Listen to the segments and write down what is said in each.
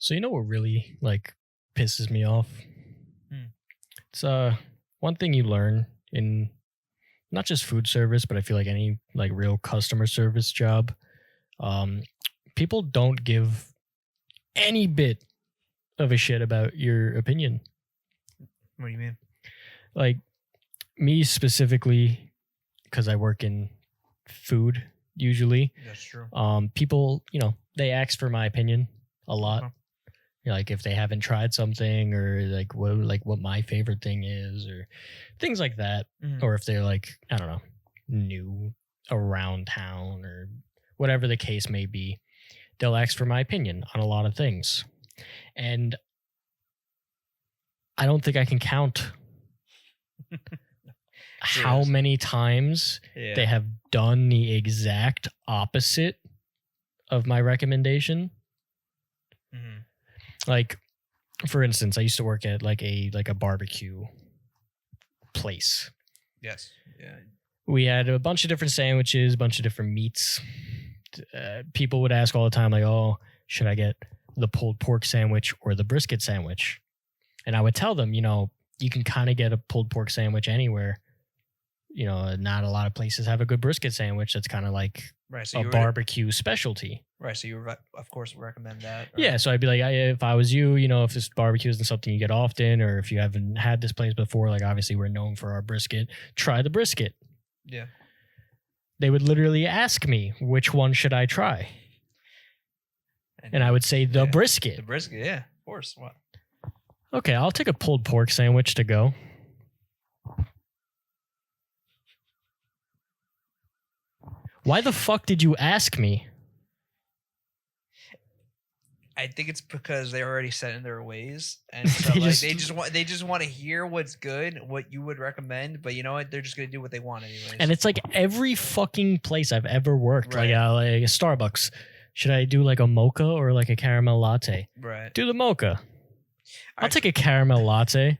So you know what really like pisses me off? Hmm. It's one thing you learn in not just food service, but I feel like any like real customer service job. Um, People don't give any bit of a shit about your opinion. What do you mean? Like me specifically, because I work in food usually. That's true. People, they ask for my opinion a lot. Uh-huh. Like if they haven't tried something or like what my favorite thing is or things like that. Mhm. Or if they're like, I don't know, new around town or whatever the case may be, they'll ask for my opinion on a lot of things. And I don't think I can count how Yes. many times Yeah. they have done the exact opposite of my recommendation. Mhm. Like, for instance, I used to work at like a barbecue place. Yes. Yeah. We had a bunch of different sandwiches, a bunch of different meats. People would ask all the time, like, "Oh, should I get the pulled pork sandwich or the brisket sandwich?" And I would tell them, you can kind of get a pulled pork sandwich anywhere. Not a lot of places have a good brisket sandwich. That's kind of like Right. So a you barbecue specialty. Right. So you of course recommend that. Yeah, so I'd be like, if I was you, if this barbecue isn't something you get often, or if you haven't had this place before, like obviously we're known for our brisket, try the brisket. Yeah. They would literally ask me, which one should I try? And I would say the brisket. The brisket, yeah, of course. What? Okay, I'll take a pulled pork sandwich to go. Why the fuck did you ask me? I think it's because they're already set in their ways, and so they just want to hear what's good, what you would recommend. But you know what? They're just gonna do what they want anyways. And it's like every fucking place I've ever worked, Right. like a Starbucks. Should I do like a mocha or like a caramel latte? Right. Do the mocha. I'll Alright. take a caramel latte.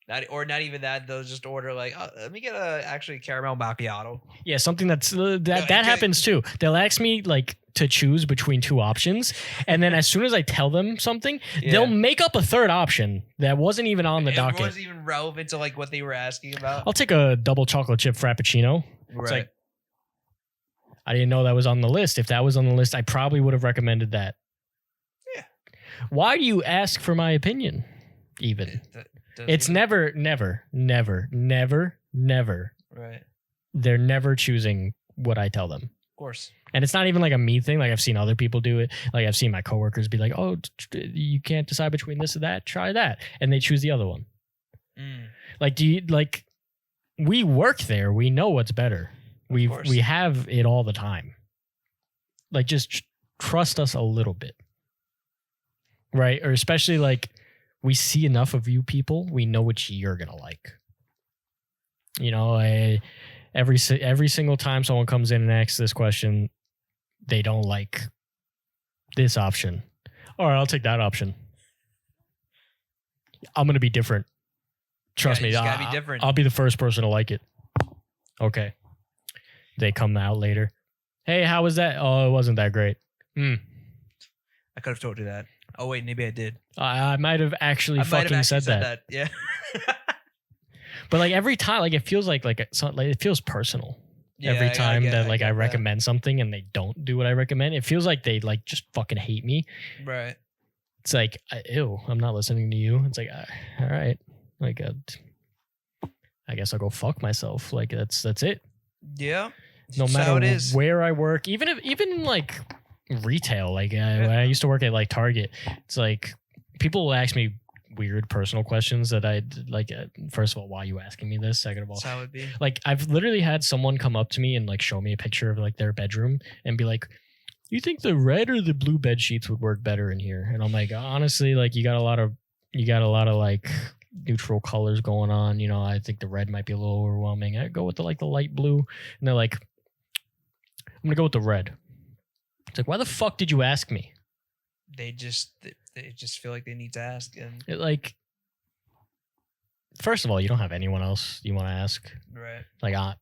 Not even that. They'll just order like, let me get a actually caramel macchiato. Yeah, something that happens too. They'll ask me like to choose between two options, and then as soon as I tell them something, they'll make up a third option that wasn't even on the docket. It wasn't even relevant to like what they were asking about. I'll take a double chocolate chip frappuccino. Right. It's like, I didn't know that was on the list. If that was on the list, I probably would have recommended that. Yeah. Why do you ask for my opinion? Even it's never. Right. They're never choosing what I tell them. Of course. And it's not even like a me thing. Like I've seen other people do it. Like I've seen my coworkers be like, "Oh, you can't decide between this or that. Try that," and they choose the other one. Like, do you like? We work there. We know what's better. We have it all the time. Like, just trust us a little bit, right? Or especially like we see enough of you people. We know what you're gonna like. Every single time someone comes in and asks this question, they don't like this option. All right, I'll take that option. I'm going to be different. Trust me. Gotta be different. I'll be the first person to like it. Okay. They come out later. Hey, how was that? Oh, it wasn't that great. I could have told you that. Oh, wait, maybe I did. I might have actually said that. Yeah. But like every time, like it feels like it feels personal. Every time I recommend something and they don't do what I recommend, it feels like they like just fucking hate me. Right. It's like, ew, I'm not listening to you. It's like, all right, like, I guess I'll go fuck myself. Like that's it. Yeah. No matter where I work, even in like retail, like when I used to work at like Target, it's like people will ask me weird personal questions that I like. First of all, why are you asking me this? Second of all, that's how it be. Like I've literally had someone come up to me and like show me a picture of like their bedroom and be like, "You think the red or the blue bed sheets would work better in here?" And I'm like, honestly, like you got a lot of like neutral colors going on. I think the red might be a little overwhelming. I go with the light blue, and they're like, "I'm gonna go with the red." It's like, why the fuck did you ask me? They just feel like they need to ask, and like, first of all, you don't have anyone else you want to ask, right? Like a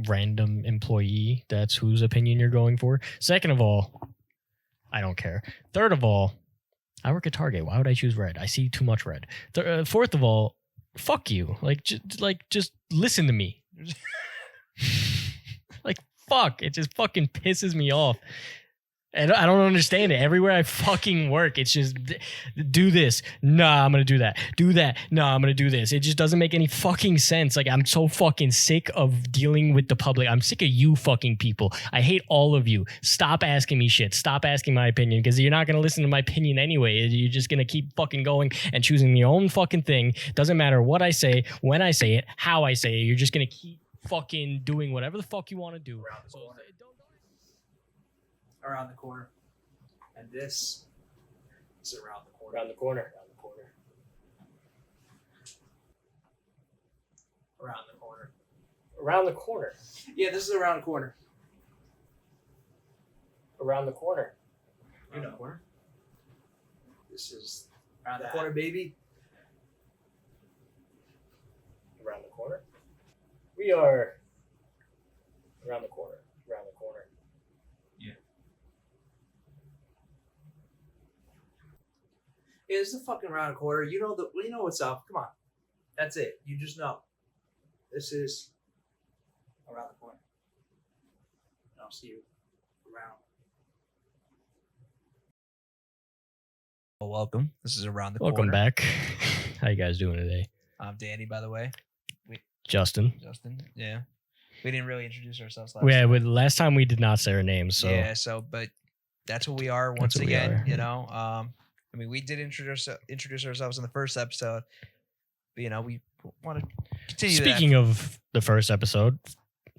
random employee. That's whose opinion you're going for. Second of all, I don't care. Third of all, I work at Target. Why would I choose red? I see too much red. Fourth of all, fuck you. Just listen to me. Like, fuck. It just fucking pisses me off. And I don't understand it. Everywhere I fucking work, it's just, do this. Nah, I'm going to do that. Do that. Nah, I'm going to do this. It just doesn't make any fucking sense. Like, I'm so fucking sick of dealing with the public. I'm sick of you fucking people. I hate all of you. Stop asking me shit. Stop asking my opinion, because you're not going to listen to my opinion anyway. You're just going to keep fucking going and choosing your own fucking thing. Doesn't matter what I say, when I say it, how I say it. You're just going to keep fucking doing whatever the fuck you want to do. Around the corner. And this is around the corner. Around the corner. Around the corner. Around the corner. Around the corner. Yeah, this is around the corner. Around the corner. You know. Corner. This is around the corner, baby. Around the corner. We are around the corner. Around the corner. Yeah, this is a fucking round corner. You know what's up. Come on. That's it. You just know. This is around the corner. I'll see you around. Well, welcome. This is Around the Corner. Welcome back. How you guys doing today? I'm Danny, by the way. Justin. Yeah. We didn't really introduce ourselves last time we did not say our names. So. Yeah, but that's what we are once again, you know. I mean, we did introduce ourselves in the first episode, but, we want to continue. Speaking of the first episode,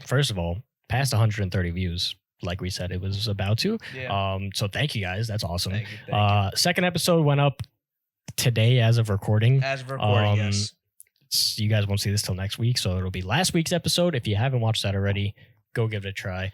first of all, past 130 views, like we said it was about to. Yeah. So thank you guys. That's awesome. Thank you. Second episode went up today as of recording. Yes. You guys won't see this till next week, so it'll be last week's episode. If you haven't watched that already, go give it a try.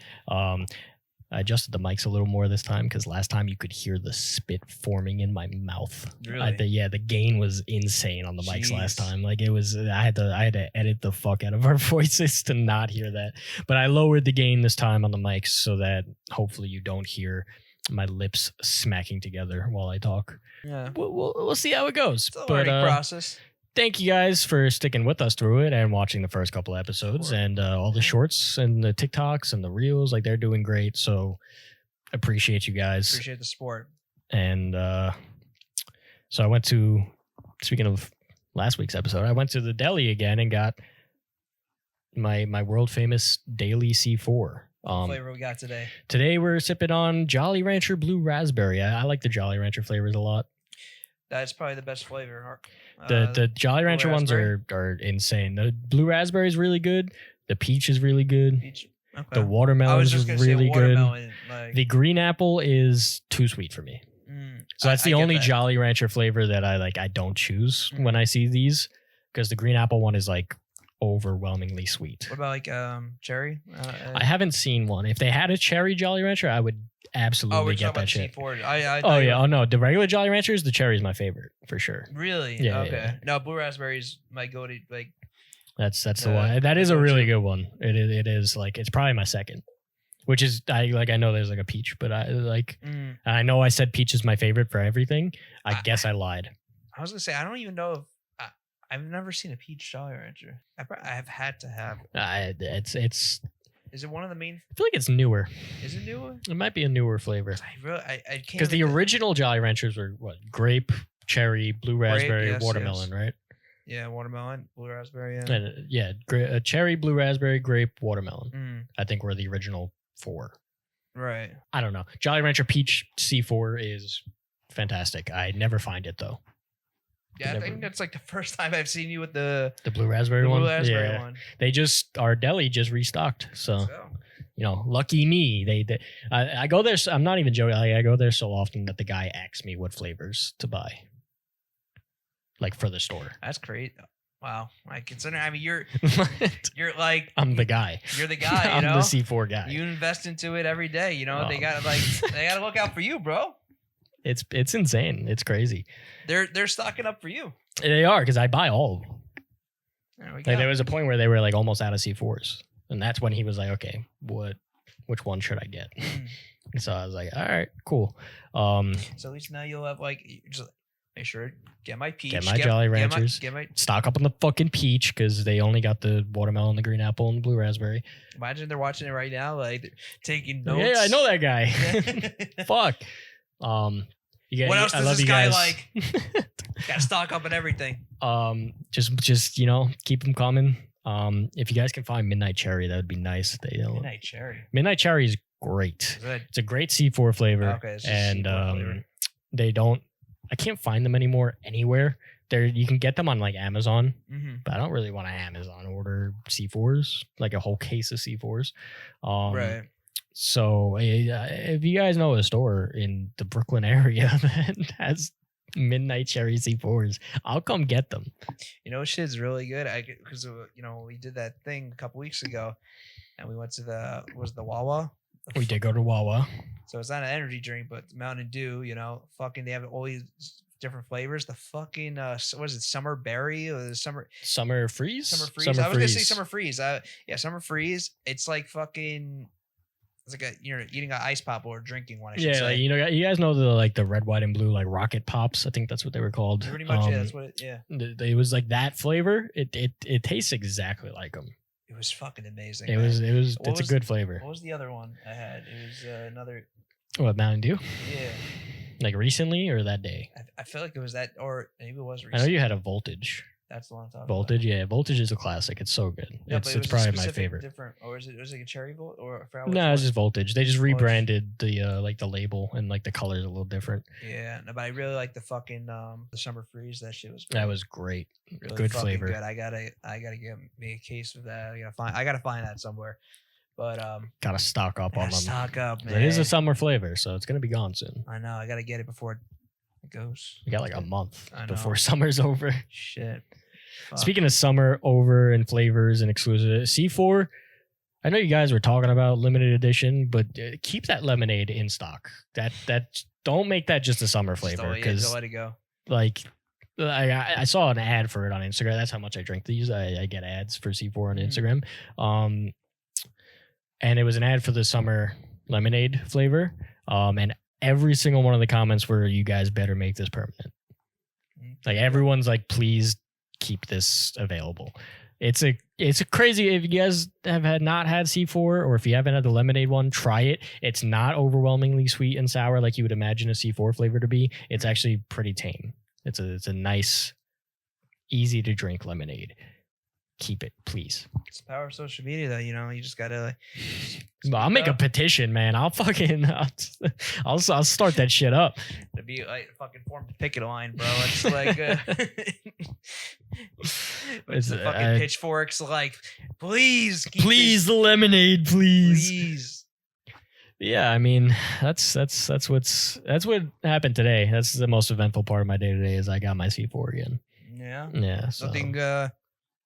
I adjusted the mics a little more this time because last time you could hear the spit forming in my mouth. Really? The gain was insane on the mics last time. Like, it was, I had to edit the fuck out of our voices to not hear that. But I lowered the gain this time on the mics so that hopefully you don't hear my lips smacking together while I talk. Yeah. We'll see how it goes. It's a learning process. Thank you guys for sticking with us through it and watching the first couple episodes and all the shorts and the TikToks and the reels. Like, they're doing great. So appreciate you guys. Appreciate the support. And so I went to, speaking of last week's episode, I went to the deli again and got my world famous daily C4. What flavor we got today? Today we're sipping on Jolly Rancher Blue Raspberry. I like the Jolly Rancher flavors a lot. That's probably the best flavor. The Jolly Rancher ones are insane. The blue raspberry is really good. The peach is really good. Okay. The watermelon is really good. Like, the green apple is too sweet for me. So that's the only Jolly Rancher flavor that I don't choose when I see these, because the green apple one is like overwhelmingly sweet. What about like cherry? I haven't seen one. If they had a cherry Jolly Rancher, I would absolutely get that shit. Oh no, the regular Jolly Ranchers, the cherry is my favorite for sure. Really? Yeah. Okay. Yeah. No, blue raspberries might go to like. That's the one. That is a really good one. It is like, it's probably my second, which is I know there's like a peach, but I know I said peach is my favorite for everything. I guess I lied. I was gonna say I don't even know if I've never seen a peach Jolly Rancher. I have had to have. It's. Is it one of the main? I feel like it's newer. Is it newer? It might be a newer flavor. I can't. Because the original Jolly Ranchers were what? Grape, cherry, blue raspberry, watermelon, right? Yeah, watermelon, blue raspberry. Yeah, cherry, blue raspberry, grape, watermelon. I think were the original four. Right. I don't know. Jolly Rancher Peach C4 is fantastic. I never find it though. Yeah, I think that's like the first time I've seen you with the blue raspberry one. Blue raspberry one. They our deli just restocked. So. Lucky me. I go there. I'm not even joking. I go there so often that the guy asks me what flavors to buy. Like, for the store. That's great. Wow. I consider. I mean, you're like. I'm the guy. You're the guy. I'm the C4 guy. You invest into it every day. They gotta look out for you, bro. It's insane. It's crazy. They're stocking up for you. They are, because I buy all of them. There we go. Like, there was a point where they were like almost out of C4s, and that's when he was like, "Okay, which one should I get?" So I was like, all right, cool. So at least now you'll have like just make sure get my peach, get my Jolly Ranchers, get my stock up on the fucking peach because they only got the watermelon, the green apple, and the blue raspberry. Imagine they're watching it right now, like taking notes. Yeah, I know that guy. Fuck. You guys, what else I does love this you guy guys. like? Got to stock up on everything. Just keep them coming. If you guys can find Midnight Cherry, that would be nice. Midnight Cherry is great. It's a great C4 flavor. Okay, it's and C4 flavor. They don't. I can't find them anymore anywhere. You can get them on like Amazon, but I don't really want to Amazon order C4s, like a whole case of C4s. Right. So if you guys know a store in the Brooklyn area that has Midnight Cherry C4s, I'll come get them. You know, shit's really good. Because we did that thing a couple weeks ago, and we went to the Wawa. We did go to Wawa. So it's not an energy drink, but Mountain Dew. Fucking they have all these different flavors. The fucking what is it? Summer berry or the summer freeze? Summer freeze. I was gonna say summer freeze. Yeah, summer freeze. It's like fucking. It's like you're eating an ice pop or drinking one. I should say. Like, you guys know the red, white, and blue like rocket pops. I think that's what they were called. Pretty much, yeah. That's what. It was like that flavor. It tastes exactly like them. It was fucking amazing. It's a good flavor. What was the other one I had? It was another. What, Mountain Dew? Yeah. Like recently or that day? I feel like it was that, or maybe it was recently. I know you had a Voltage. That's the one I'm talking Voltage, about. Yeah. Voltage is a classic. It's so good. Yeah, it's probably my favorite. Different, or was it like a cherry Volt? No, it's just Voltage. They just rebranded the like the label and like the colors a little different. Yeah, no, but I really like the fucking the summer freeze. That shit was great. That was great. Really good flavor. Good. I gotta get me a case of that. I gotta find that somewhere. But gotta stock up on them. Stock up, man. It is a summer flavor, so it's gonna be gone soon. I know. I gotta get it before it goes. We got like a month before summer's over. Shit. Fuck. Speaking of summer over and flavors and exclusive C4, I know you guys were talking about limited edition, but keep that lemonade in stock. That don't make that just a summer flavor because let it go. Like I saw an ad for it on Instagram. That's how much I drink these. I get ads for C4 on Instagram. And it was an ad for the summer lemonade flavor. And every single one of the comments were, "You guys better make this permanent." Like everyone's like, "Please keep this available." It's a crazy. If you guys have not had C4 or if you haven't had the lemonade one, try it. It's not overwhelmingly sweet and sour like you would imagine a C4 flavor to be. It's actually pretty tame. It's a nice, easy to drink lemonade. Keep it, please. It's the power of social media, though. You just gotta. I'll make a petition, man. I'll start that shit up. It'd be like a fucking form of picket line, bro. It's like it's the fucking pitchforks. Like, please, the lemonade, please. Yeah, I mean that's what happened today. That's the most eventful part of my day today. Is I got my C4 again. Yeah. Yeah. So. Nothing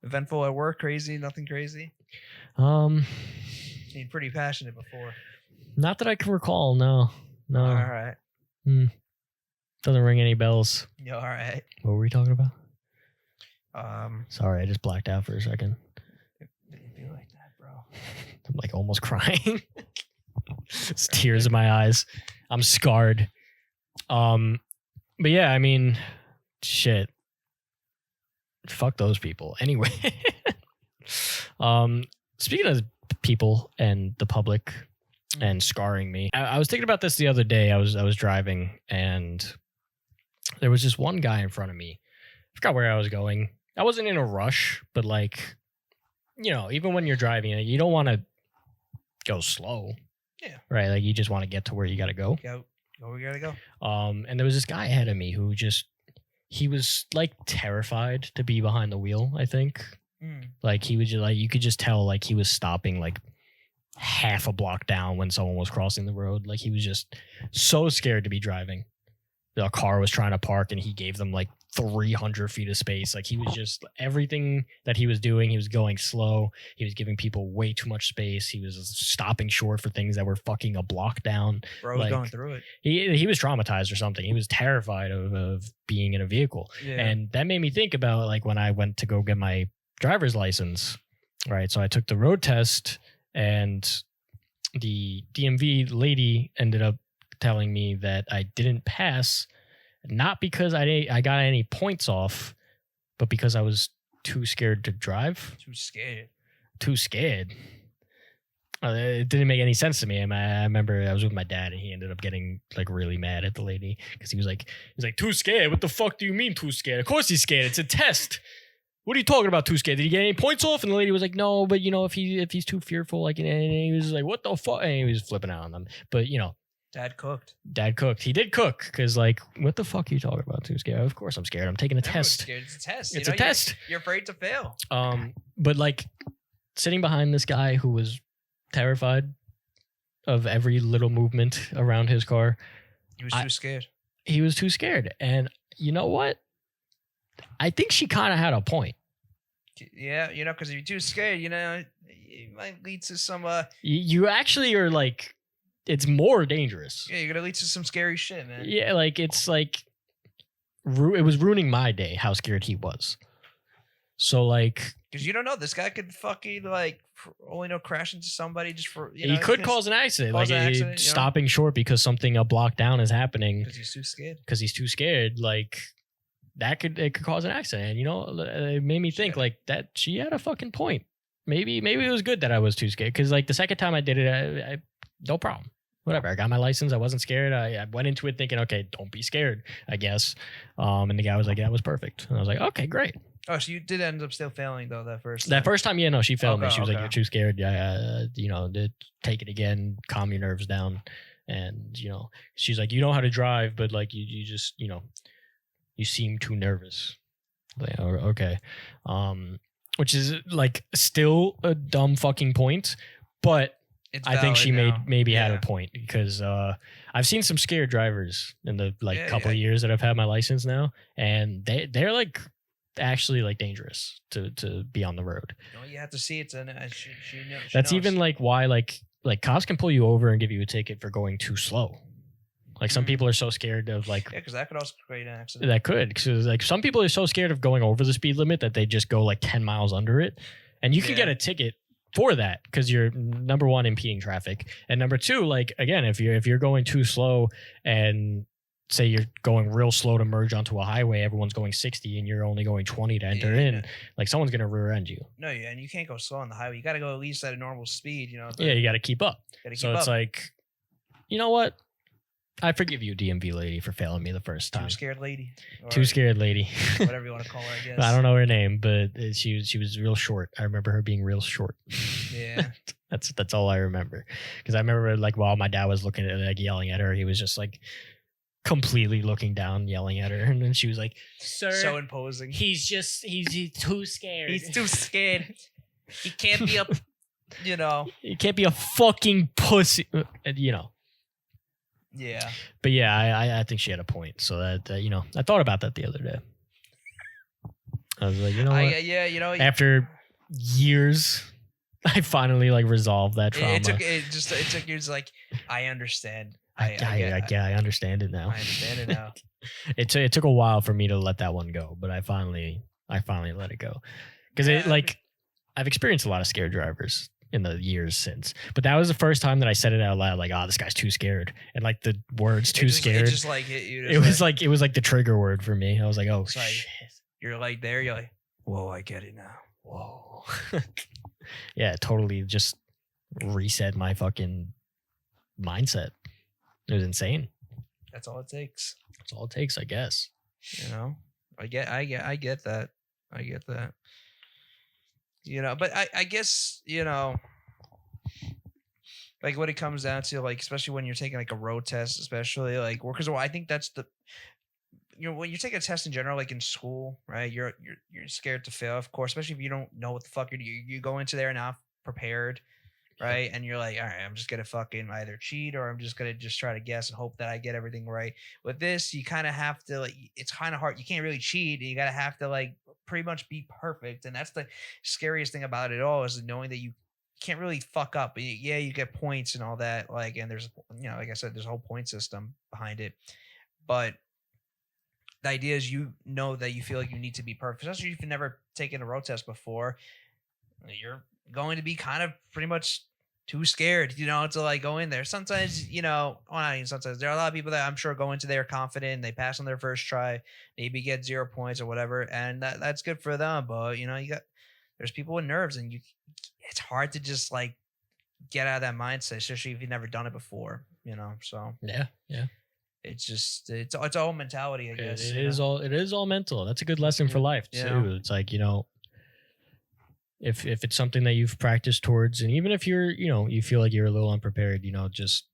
eventful at work. Crazy. Nothing crazy. Seemed pretty passionate before. Not that I can recall. No. All right. Doesn't ring any bells. Yeah. All right. What were we talking about? Sorry, I just blacked out for a second. It'd be like that, bro. I'm like almost crying. It's tears in my eyes. I'm scarred. But yeah, I mean, shit. Fuck those people. Anyway. Speaking of people and the public and scarring me, I was thinking about this the other day. I was driving and there was just one guy in front of me. I forgot where I was going. I wasn't in a rush, but like, even when you're driving, you don't want to go slow. Yeah. Right. Like you just want to get to where you got to go. Go where you got to go. And there was this guy ahead of me who he was like terrified to be behind the wheel, I think. Like he was just like, you could just tell like he was stopping like half a block down when someone was crossing the road. Like he was just so scared to be driving. The car was trying to park and he gave them like 300 feet of space. Like he was just everything that he was doing. He was going slow. He was giving people way too much space. He was stopping short for things that were fucking a block down. Bro was going through it. He was traumatized or something. He was terrified of being in a vehicle. Yeah. And that made me think about like when I went to go get my driver's license. Right. So I took the road test and the DMV lady ended up telling me that I didn't pass, not because I got any points off, but because I was too scared to drive. Too scared. It didn't make any sense to me. I remember I was with my dad, and he ended up getting like really mad at the lady because he was like, too scared. What the fuck do you mean too scared? Of course he's scared. It's a test. What are you talking about? Too scared? Did he get any points off? And the lady was like, no, but if he's too fearful, like, and he was like, what the fuck? And he was flipping out on them. But Dad cooked. He did cook because, like, what the fuck are you talking about? Too scared? Of course I'm scared. I'm taking a test. Scared. It's a test. It's a test. You're afraid to fail. But like sitting behind this guy who was terrified of every little movement around his car. He was too scared. He was too scared. And you know what? I think she kind of had a point. Yeah, because if you're too scared, it might lead to some... You actually are like... It's more dangerous. Yeah, you're going to lead to some scary shit, man. Yeah, like, it's like... It was ruining my day, how scared he was. So, like... Because you don't know. This guy could fucking, like, crash into somebody just for... he could cause an accident. Stopping short because something a block down is happening. Because he's too scared. Like... it could cause an accident. It made me think like that she had a fucking point. Maybe it was good that I was too scared because like the second time I did it, I no problem. Whatever. I got my license. I wasn't scared. I went into it thinking, okay, don't be scared, I guess. And the guy was like, that was perfect. And I was like, okay, great. Oh, so you did end up still failing though that first time? That first time, yeah, no, she failed me. She was like, you're too scared. Yeah, take it again, calm your nerves down. And, she's like, you know how to drive, but like you just, you seem too nervous. Like, okay. Which is like still a dumb fucking point, but I think she maybe had a point because I've seen some scared drivers in the couple of years that I've had my license now, and they're like actually like dangerous to be on the road. You have to see it. That's even like why like cops can pull you over and give you a ticket for going too slow. Like some people are so scared of like... Yeah, because that could also create an accident. That could. Because like some people are so scared of going over the speed limit that they just go like 10 miles under it. And you can get a ticket for that because you're, number one, impeding traffic. And number two, like, again, if you're going too slow and say you're going real slow to merge onto a highway, everyone's going 60 and you're only going 20 to enter in, like someone's going to rear end you. No, yeah, and you can't go slow on the highway. You got to go at least at a normal speed, Yeah, you got to keep up. It's like, you know what? I forgive you, DMV lady, for failing me the first time. Too scared lady. Whatever you want to call her, I guess. I don't know her name, but she was real short. I remember her being real short. Yeah. That's all I remember. Because I remember like while my dad was looking at like yelling at her, he was just like completely looking down, yelling at her, and then she was like, "Sir, so imposing. He's too scared. He's too scared. He can't be a, He can't be a fucking pussy, Yeah. But yeah, I think she had a point. So that I thought about that the other day. I was like, what? After years, I finally like resolved that trauma. It took years. Like, I understand. I understand it now. I understand it now. It took a while for me to let that one go, but I finally let it go because I've experienced a lot of scared drivers in the years since, but that was the first time that I said it out loud, like, "Oh, this guy's too scared," and like the words "too scared." It just like hit you. It was like the trigger word for me. I was like, "Oh shit!" You're like there. You're like, "Whoa, I get it now." Whoa. Yeah, totally. Just reset my fucking mindset. It was insane. That's all it takes. That's all it takes, I guess. I get that. But I guess, like what it comes down to, like, especially when you're taking like a road test, especially like, because I think that's the, when you take a test in general, like in school, right? You're scared to fail, of course, especially if you don't know what the fuck you go into there not prepared, right? And you're like, all right, I'm just gonna fucking either cheat or I'm just gonna try to guess and hope that I get everything right. With this, you kind of have to, like, it's kind of hard. You can't really cheat. You gotta have to like pretty much be perfect, and that's the scariest thing about it all, is knowing that you can't really fuck up. Yeah, you get points and all that, like, and there's, like I said, there's a whole point system behind it, but the idea is, that you feel like you need to be perfect, especially if you've never taken a road test before. You're going to be kind of pretty much too scared, to like go in there. Sometimes, well, not even sometimes. There are a lot of people that I'm sure go into there confident, they pass on their first try, maybe get 0 points or whatever, and that's good for them. But there's people with nerves, and it's hard to just like get out of that mindset, especially if you've never done it before. So yeah. it's just it's all mentality, I guess. It is all mental. That's a good lesson for life too. It's like, if it's something that you've practiced towards, and even if you're, you feel like you're a little unprepared, just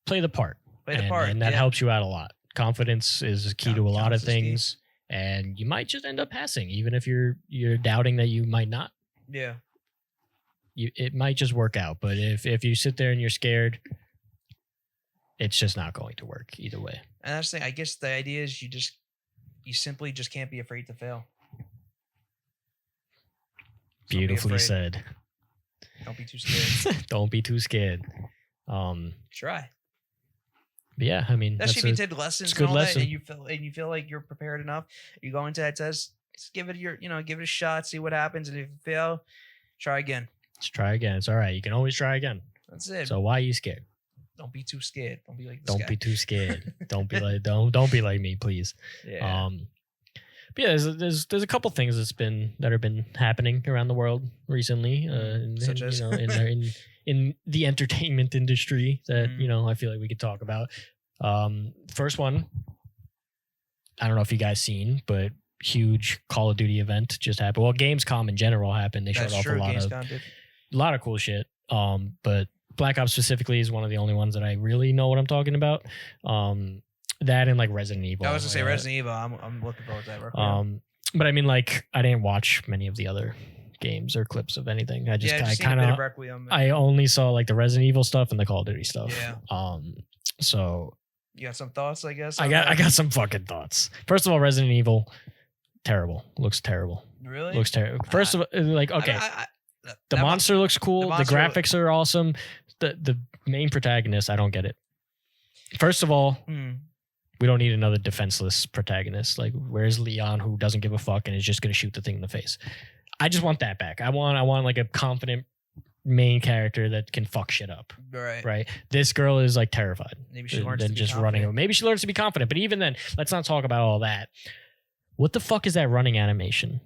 play the part. And that helps you out a lot. Confidence is key to a lot of things, and you might just end up passing, even if you're doubting that you might not. Yeah. It might just work out, but if you sit there and you're scared, it's just not going to work either way. And that's the thing. I guess the idea is you simply just can't be afraid to fail. Beautifully said. Don't be too scared. Don't be too scared. Try. But yeah, I mean, especially if you did lessons and all that, and you feel like you're prepared enough, you go into that test, just give it give it a shot, see what happens, and if you fail, try again. Just try again. It's all right. You can always try again. That's it. So why are you scared? Don't be too scared. Don't be like this Don't be too scared. Don't be like don't be like me, please. Yeah. But yeah, there's a couple things that have been happening around the world recently, Such as? in the entertainment industry that I feel like we could talk about. First one, I don't know if you guys seen, but huge Call of Duty event just happened. Well, Gamescom in general happened. They showed off a lot of cool shit. But Black Ops specifically is one of the only ones that I really know what I'm talking about. That and like Resident Evil. I was gonna say Resident Evil. I'm looking forward to that. Requiem. But I mean, like, I didn't watch many of the other games or clips of anything. I only saw like the Resident Evil stuff and the Call of Duty stuff. Yeah. So you got some thoughts, I guess. I got some fucking thoughts. First of all, Resident Evil, terrible. Looks terrible. Really? Looks terrible. First of all, like, okay, the monster looks cool. The graphics are awesome. The main protagonist, I don't get it. First of all. We don't need another defenseless protagonist. Like, where's Leon, who doesn't give a fuck and is just going to shoot the thing in the face? I just want that back. I want like a confident main character that can fuck shit up. Right. This girl is like terrified. Maybe she learns to be just confident. running. Maybe she learns to be confident. But even then, let's not talk about all that. What the fuck is that running animation?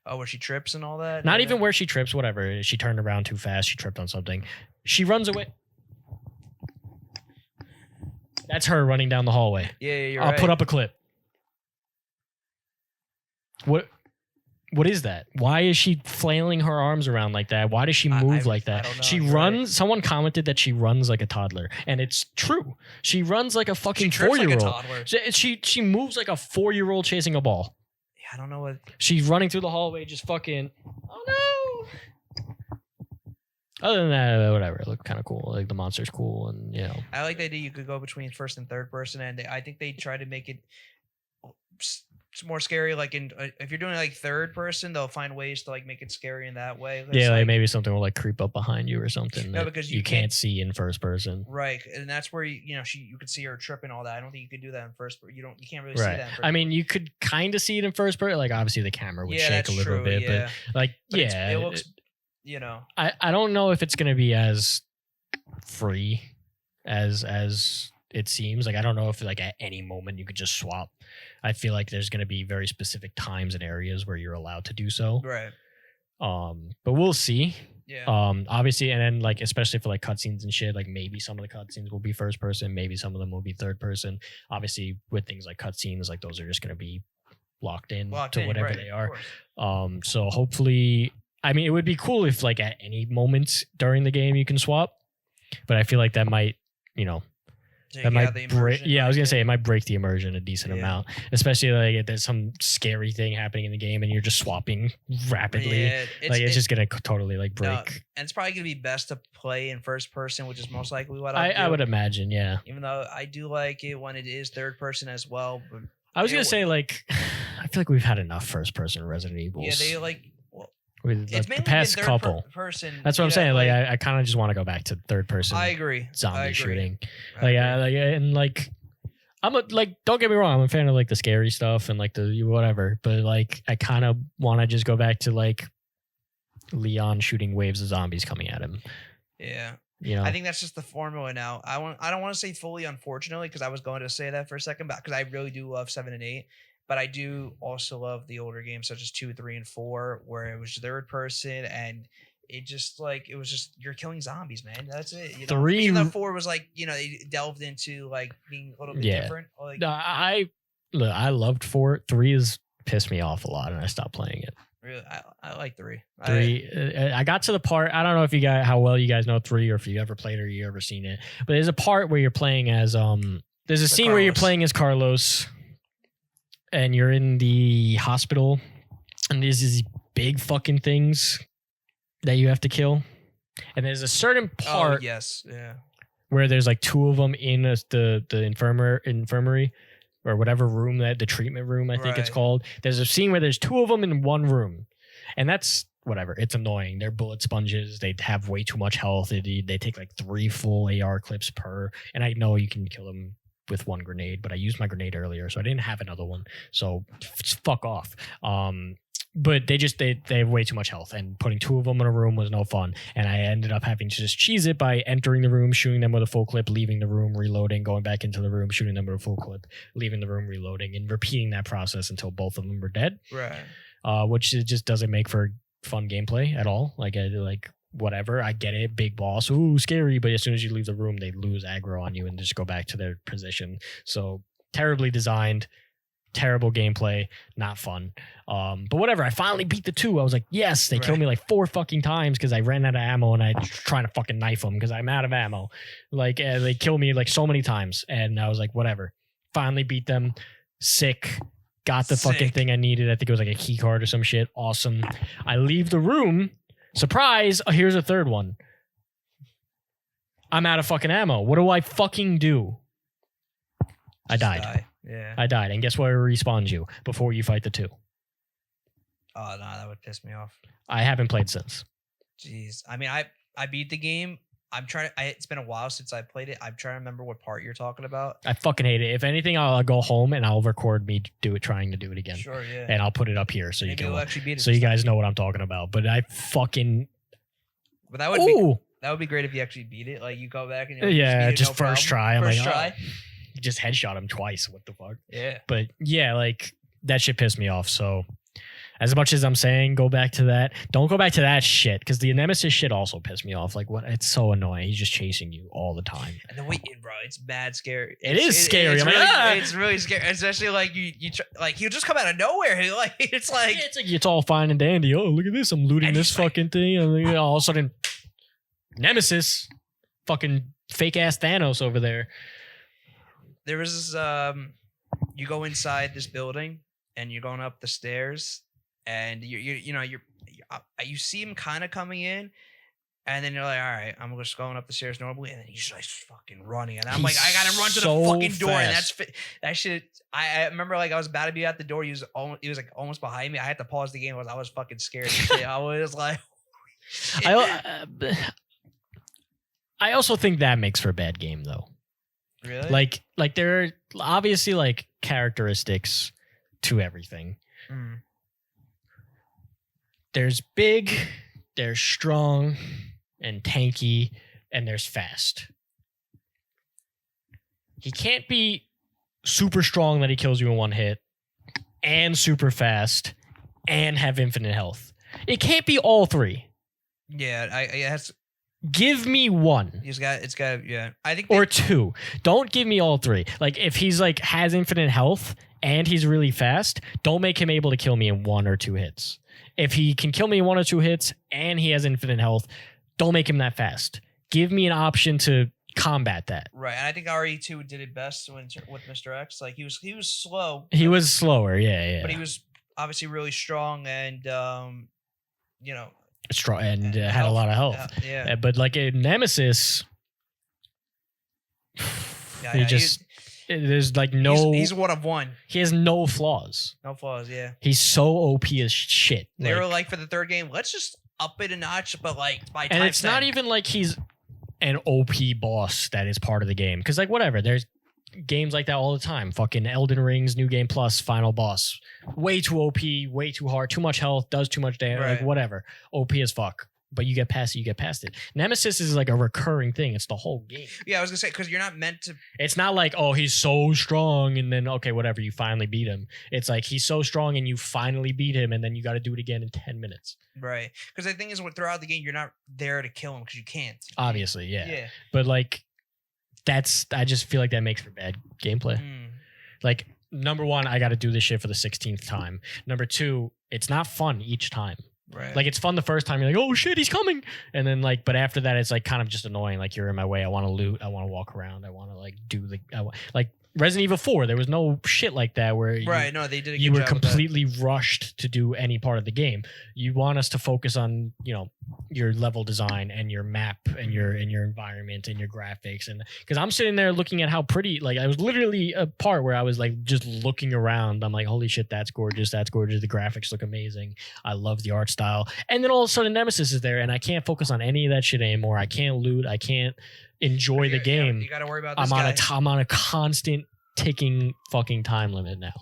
Oh, where she trips and all that? Not even where she trips. Whatever. She turned around too fast. She tripped on something. She runs away. That's her running down the hallway. Yeah, I'll put up a clip. What is that? Why is she flailing her arms around like that? Why does she move like that? I don't know. She runs. Right. Someone commented that she runs like a toddler, and it's true. She runs like a fucking 4-year-old. Like she moves like a 4-year-old chasing a ball. Yeah, I don't know what. She's running through the hallway, just fucking. Oh no. Other than that, whatever. It looked kind of cool. Like, the monster's cool, and I like the idea you could go between first and third person, and I think they try to make it more scary. Like, if you're doing like third person, they'll find ways to like make it scary in that way. Yeah, like maybe something will like creep up behind you or something. No, because you can't see in first person. Right, and that's where you could see her tripping and all that. I don't think you could do that in first person. You can't really see that. In first I mean, you could kind of see it in first person. Like, obviously the camera would shake a little bit, but like, it looks. I don't know if it's going to be as free as it seems. Like, I don't know if like at any moment you could just swap. I feel like there's going to be very specific times and areas where you're allowed to do so. Right. But we'll see. Yeah. Obviously, and then like, especially for like cutscenes and shit, like maybe some of the cutscenes will be first person, maybe some of them will be third person. Obviously, with things like cutscenes, like those are just going to be locked in to whatever they are. So hopefully. I mean, it would be cool if, like, at any moment during the game you can swap, but I feel like that might, that might break. Yeah, I was gonna say it might break the immersion a decent amount, especially like if there's some scary thing happening in the game and you're just swapping rapidly. Yeah, it's just gonna totally like break. And it's probably gonna be best to play in first person, which is most likely what I would imagine. Yeah. Even though I do like it when it is third person as well. But I was gonna say, like, I feel like we've had enough first person Resident Evils. Yeah, they like. With the past couple. Person, that's what I'm saying. Like, I kind of just want to go back to third person. I agree. Zombie shooting. And like, don't get me wrong. I'm a fan of like the scary stuff and like the whatever. But like, I kind of want to just go back to like Leon shooting waves of zombies coming at him. Yeah. You know, I think that's just the formula now. I don't want to say fully, unfortunately, because I was going to say that for a second, but because I really do love 7 and 8, but I do also love the older games such as 2, 3, and 4, where it was third person and it just like it was just you're killing zombies, man. That's it. You know? 3 Even though 4 was like they delved into like being a little bit different. Like no, I loved 4. 3 has pissed me off a lot, and I stopped playing it. really, I like 3. 3. I got to the part. I don't know if you guys how well you guys know 3 or if you ever played or you ever seen it, but there's a part where you're playing as There's a scene where you're playing as Carlos, and you're in the hospital, and there's these big fucking things that you have to kill, and there's a certain part. Oh, yes, yeah. Where there's like 2 of them in the infirmary or whatever room that the treatment room I think it's called. There's a scene where there's 2 of them in one room, and that's whatever. It's annoying. They're bullet sponges. They have way too much health. They take like 3 full AR clips per, and I know you can kill them with 1 grenade, but I used my grenade earlier, so I didn't have another one. So just fuck off. But they have way too much health, and putting 2 of them in a room was no fun. And I ended up having to just cheese it by entering the room, shooting them with a full clip, leaving the room, reloading, going back into the room, shooting them with a full clip, leaving the room, reloading, and repeating that process until both of them were dead. Right. Which it just doesn't make for fun gameplay at all. Like whatever, I get it, big boss, ooh, scary. But as soon as you leave the room, they lose aggro on you and just go back to their position. So terribly designed. Terrible gameplay, not fun. But whatever, I finally beat the 2. I was like, yes, they killed me like 4 fucking times because I ran out of ammo and I was trying to fucking knife them because I'm out of ammo. Like, they killed me like so many times. And I was like, whatever. Finally beat them. Sick. Got the fucking thing I needed. I think it was like a key card or some shit. Awesome. I leave the room. Surprise. Here's a 3rd one. I'm out of fucking ammo. What do I fucking do? I died. Yeah. I died. And guess where it respawns you before you fight the 2? Oh, no, that would piss me off. I haven't played since. Jeez. I mean, I beat the game. It's been a while since I played it. I'm trying to remember what part you're talking about. I fucking hate it. If anything, I'll go home and I'll record me trying to do it again. Sure, yeah. And I'll put it up here so Maybe you can actually beat it. so you guys know what I'm talking about. But I fucking But that would be great if you actually beat it. Like you go back and just first try. I'm first like, try. Just headshot him twice. What the fuck? Yeah. But yeah, like that shit pissed me off. So as much as I'm saying, go back to that. Don't go back to that shit because the Nemesis shit also pissed me off. Like what? It's so annoying. He's just chasing you all the time. And the wait, bro, it's mad scary. It is scary. It's really scary, especially like you like he'll just come out of nowhere. It's like it's all fine and dandy. Oh, look at this! I'm looting this fucking thing. And all of a sudden, Nemesis, fucking fake ass Thanos over there. There was this, you go inside this building and you're going up the stairs and you see him kind of coming in and then you're like, all right, I'm just going up the stairs normally. And then he's like fucking running. And I'm like, I got to run to the fucking door. Fast. And that shit. I remember like I was about to be at the door. He was like almost behind me. I had to pause the game because I was fucking scared. I was like, I also think that makes for a bad game though. Really? Like there are obviously like characteristics to everything. Mm. There's big, there's strong and tanky, and there's fast. He can't be super strong that he kills you in one hit and super fast and have infinite health. It can't be all 3. Yeah, give me 1. I think or 2. Don't give me all 3. Like if he's like has infinite health and he's really fast, don't make him able to kill me in 1 or 2 hits. If he can kill me in 1 or 2 hits and he has infinite health, don't make him that fast. Give me an option to combat that. Right, and I think RE2 did it best with Mr. X. Like he was slow. He was slower, yeah. But he was obviously really strong and strong and had a lot of health. Yeah. But like in Nemesis, there's like no. He's one of one. He has no flaws. No flaws. Yeah. He's so OP as shit. They were like for the 3rd game, let's just up it a notch, but like by and it's 10. not even like he's an OP boss that is part of the game because like whatever. There's games like that all the time. Fucking Elden Ring's New Game Plus final boss. Way too OP, way too hard, too much health, does too much damage, like whatever. OP as fuck. But you get past it, Nemesis is like a recurring thing. It's the whole game. Yeah, I was gonna say, because you're not meant to. It's not like, oh, he's so strong and then, okay, whatever, you finally beat him. It's like he's so strong and you finally beat him and then you got to do it again in 10 minutes. Right. Because the thing is, throughout the game, you're not there to kill him because you can't. Obviously, yeah. Yeah. But like, I just feel like that makes for bad gameplay. Like, number one, I got to do this shit for the 16th time. Number two, it's not fun each time. Right. Like, it's fun the first time. You're like, oh shit, he's coming. And then like, but after that, it's like kind of just annoying. Like, you're in my way. I want to loot. I want to walk around. I want to like do like Resident Evil 4. There was no shit like that where no, they did a good you were job completely rushed to do any part of the game. You want us to focus on, your level design and your map and your environment and your graphics. And because I'm sitting there looking at how pretty, like I was literally a part where I was like just looking around. I'm like, holy shit, that's gorgeous. That's gorgeous. The graphics look amazing. I love the art style. And then all of a sudden Nemesis is there and I can't focus on any of that shit anymore. I can't loot. I can't enjoy the game. You got to worry about this guy. I'm on a constant ticking fucking time limit now.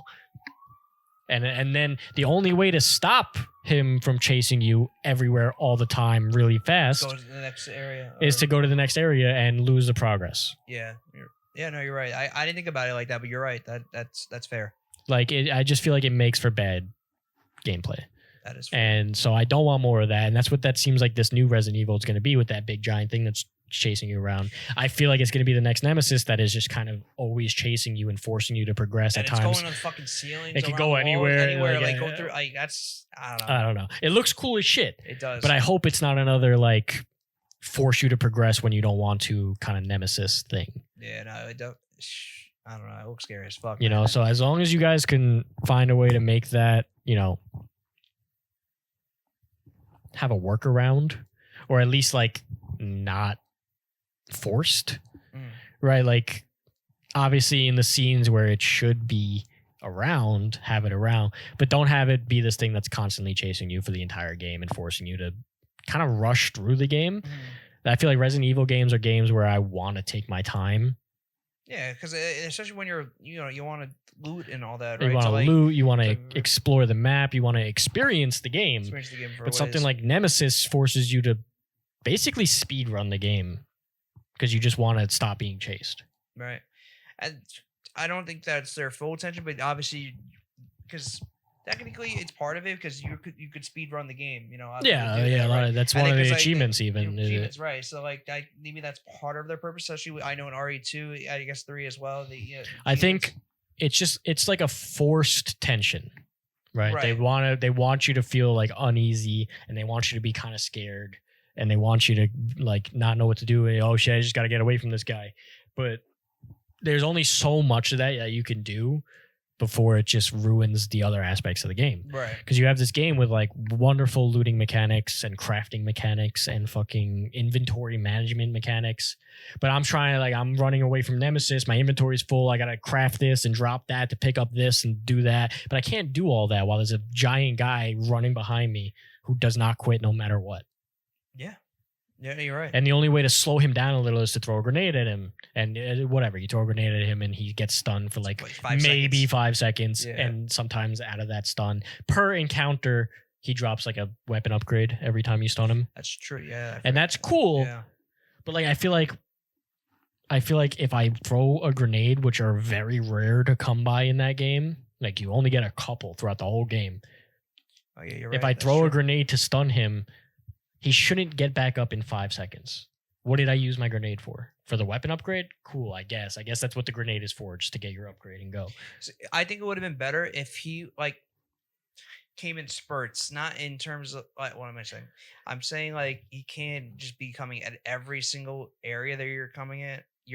And then the only way to stop him from chasing you everywhere all the time really fast go to the next area, is to go to the next area and lose the progress. Yeah. No, you're right. I didn't think about it like that, but you're right. That's fair. Like, I just feel like it makes for bad gameplay. That is fair. And so I don't want more of that. And that's what that seems like this new Resident Evil is going to be, with that big giant thing that's chasing you around. I feel like it's going to be the next Nemesis that is just kind of always chasing you and forcing you to progress and at it's times. going on fucking ceilings. It could go anywhere. Like go through. Like that's. I don't know. It looks cool as shit. It does. But I hope it's not another like force you to progress when you don't want to kind of Nemesis thing. Yeah, no, it don't. I don't know. It looks scary as fuck. So as long as you guys can find a way to make that, have a workaround, or at least like not forced, right? Like, obviously in the scenes where it should be around, have it around, but don't have it be this thing that's constantly chasing you for the entire game and forcing you to kind of rush through the game. I feel like Resident Evil games are games where I want to take my time. Yeah, because especially when you want to loot and all that, right? You want to loot, you want to explore the map, you want to experience the game. But something like Nemesis forces you to basically speed run the game because you just want to stop being chased. Right. And I don't think that's their full intention, but obviously, because technically it's part of it, because you could speed run the game. That's one of the achievements. Achievements, right? So like, maybe that's part of their purpose. Especially, I know in RE2, I guess 3 as well. I think it's like a forced tension. Right. They want you to feel like uneasy, and they want you to be kind of scared, and they want you to like not know what to do. Oh shit, I just got to get away from this guy. But there's only so much of that you can do before it just ruins the other aspects of the game. Right. Because you have this game with like wonderful looting mechanics and crafting mechanics and fucking inventory management mechanics. But I'm running away from Nemesis. My inventory's full. I got to craft this and drop that to pick up this and do that. But I can't do all that while there's a giant guy running behind me who does not quit no matter what. Yeah. Yeah, you're right. And the only way to slow him down a little is to throw a grenade at him. And whatever, you throw a grenade at him and he gets stunned for like 5 seconds. Yeah. And sometimes out of that stun, per encounter, he drops like a weapon upgrade every time you stun him. That's true, yeah. And that's cool. Yeah. But like, I feel like if I throw a grenade, which are very rare to come by in that game, like you only get a couple throughout the whole game. Oh yeah, you're right. If I throw a grenade to stun him, he shouldn't get back up in 5 seconds. What did I use my grenade for? For the weapon upgrade? Cool, I guess. I guess that's what the grenade is for, just to get your upgrade and go. I think it would have been better if he like came in spurts, not in terms of like, what am I saying? I'm saying like he can't just be coming at every single area that you're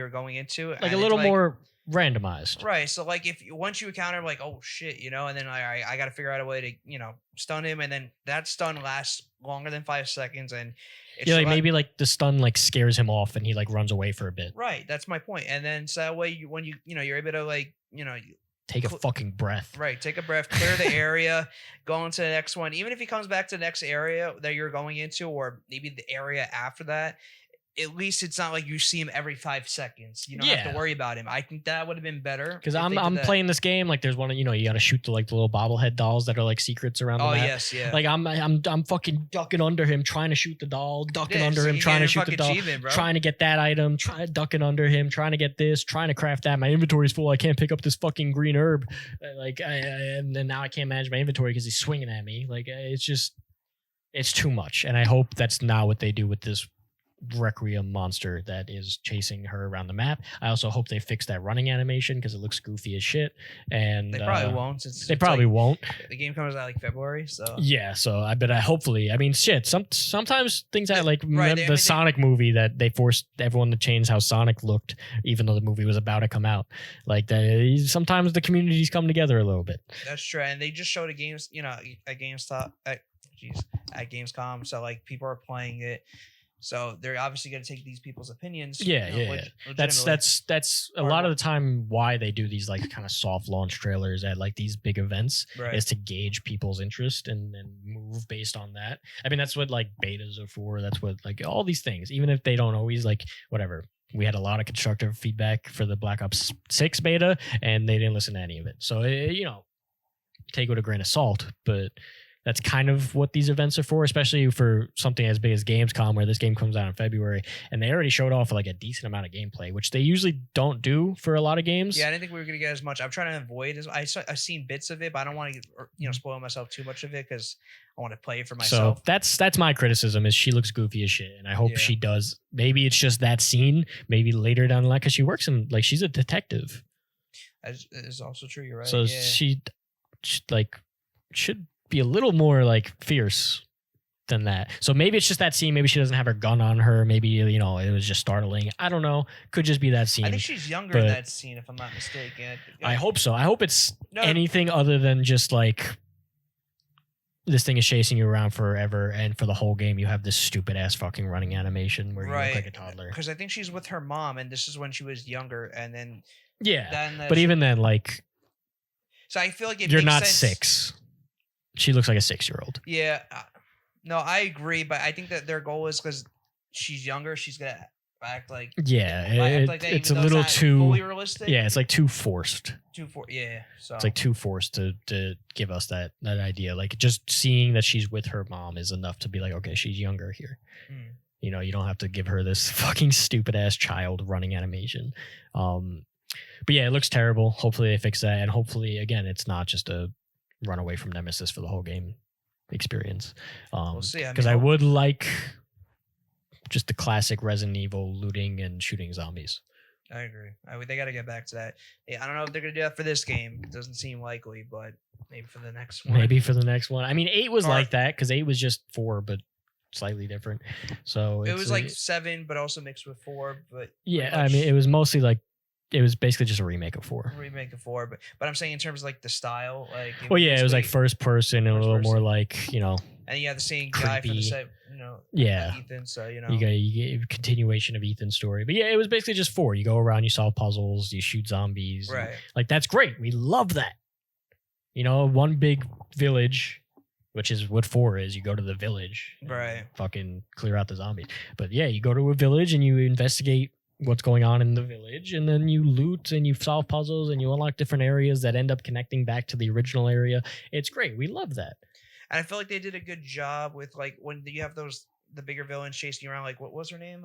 going into. Like a little more randomized. Right. So like once you encounter him, like, oh shit, and then I got to figure out a way to, stun him. And then that stun lasts longer than 5 seconds. And it's maybe like the stun like scares him off and he like runs away for a bit. Right. That's my point. And then so that way when you're able to like, take a fucking breath. Right. Take a breath, clear the area, go on to the next one. Even if he comes back to the next area that you're going into, or maybe the area after that, at least it's not like you see him every 5 seconds. You don't have Yeah. to worry about him. I think that would have been better. Because if they did I'm that. playing this game like there's one, you got to shoot the little bobblehead dolls that are like secrets around the Oh map. yes, yeah. Like I'm fucking ducking under him trying to shoot the doll, ducking under so him you trying get to a shoot the fucking doll, achievement, bro. trying to get that item, ducking under him, trying to get this, trying to craft that. My inventory's full. I can't pick up this fucking green herb. Like and then now I can't manage my inventory because he's swinging at me. Like it's too much. And I hope that's not what they do with this Requiem monster that is chasing her around the map. I also hope they fix that running animation because it looks goofy as shit. And they probably won't. They probably won't. The game comes out like February, so yeah. So I hopefully. I mean, shit. Sometimes things that like right, the Sonic movie that they forced everyone to change how Sonic looked, even though the movie was about to come out. Like sometimes the communities come together a little bit. That's true, and they just showed at GameStop at Gamescom, so like people are playing it. So they're obviously going to take these people's opinions. Yeah. That's a lot of the time why they do these like kind of soft launch trailers at like these big events is to gauge people's interest and move based on that. I mean, that's what like betas are for. That's what like all these things, even if they don't always like whatever. We had a lot of constructive feedback for the Black Ops 6 beta and they didn't listen to any of it. So, take it with a grain of salt, but that's kind of what these events are for, especially for something as big as Gamescom, where this game comes out in February, and they already showed off like a decent amount of gameplay, which they usually don't do for a lot of games. Yeah, I didn't think we were going to get as much. I'm trying to avoid as I've seen bits of it, but I don't want to spoil myself too much of it because I want to play it for myself. So that's my criticism is she looks goofy as shit, and I hope she does. Maybe it's just that scene. Maybe later down the line, because she works in like she's a detective. That is also true. You're right. So she like should be a little more like fierce than that. So maybe it's just that scene. Maybe she doesn't have her gun on her. Maybe it was just startling. I don't know. Could just be that scene. I think she's younger in that scene, if I'm not mistaken. I hope so. I hope it's anything other than just like this thing is chasing you around forever, and for the whole game you have this stupid ass fucking running animation where you look like a toddler. Because I think she's with her mom, and this is when she was younger, and then but even then, like, so I feel like you're not 6. She looks like a 6-year-old. Yeah, no, I agree, but I think that their goal is because she's younger, she's gonna act like it's a little too fully realistic. Yeah, it's like too forced. Yeah, so it's like too forced to give us that idea. Like just seeing that she's with her mom is enough to be like, okay, she's younger here. You don't have to give her this fucking stupid ass child running animation. But yeah, it looks terrible. Hopefully they fix that, and hopefully again, it's not just a run away from Nemesis for the whole game experience. We'll see. Because I would like just the classic Resident Evil looting and shooting zombies. I agree. They got to get back to that. Yeah, I don't know if they're going to do that for this game. It doesn't seem likely, but maybe for the next one. I mean, 8 was like that because 8 was just 4, but slightly different. So it was like 7, but also mixed with 4. But yeah, I mean, it was mostly like it was basically just a remake of 4. But I'm saying in terms of like the style, like it was like first person and a little more like and you have the same guy for the set, Ethan. So you get a continuation of Ethan's story, but yeah, it was basically just 4. You go around, you solve puzzles, you shoot zombies, right? Like that's great. We love that. One big village, which is what 4 is. You go to the village, right? Fucking clear out the zombies. But yeah, you go to a village and you investigate what's going on in the village, and then you loot and you solve puzzles and you unlock different areas that end up connecting back to the original area. It's great. We love that. And I feel like they did a good job with like when you have the bigger villains chasing you around. Like what was her name?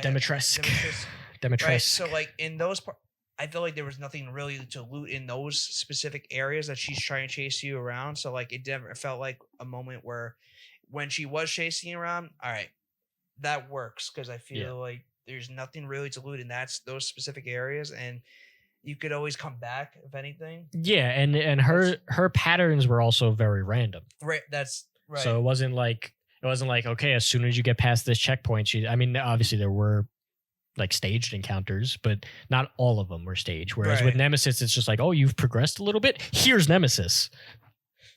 Demetresk. Right. So like in those parts, I feel like there was nothing really to loot in those specific areas that she's trying to chase you around. So like it never felt like a moment where when she was chasing you around, all right, that works because I feel like there's nothing really to loot in those specific areas, and you could always come back if anything. Yeah, and her patterns were also very random. Right, that's right. So it wasn't like okay, as soon as you get past this checkpoint, obviously there were like staged encounters, but not all of them were staged. Whereas with Nemesis, it's just like, oh, you've progressed a little bit. Here's Nemesis,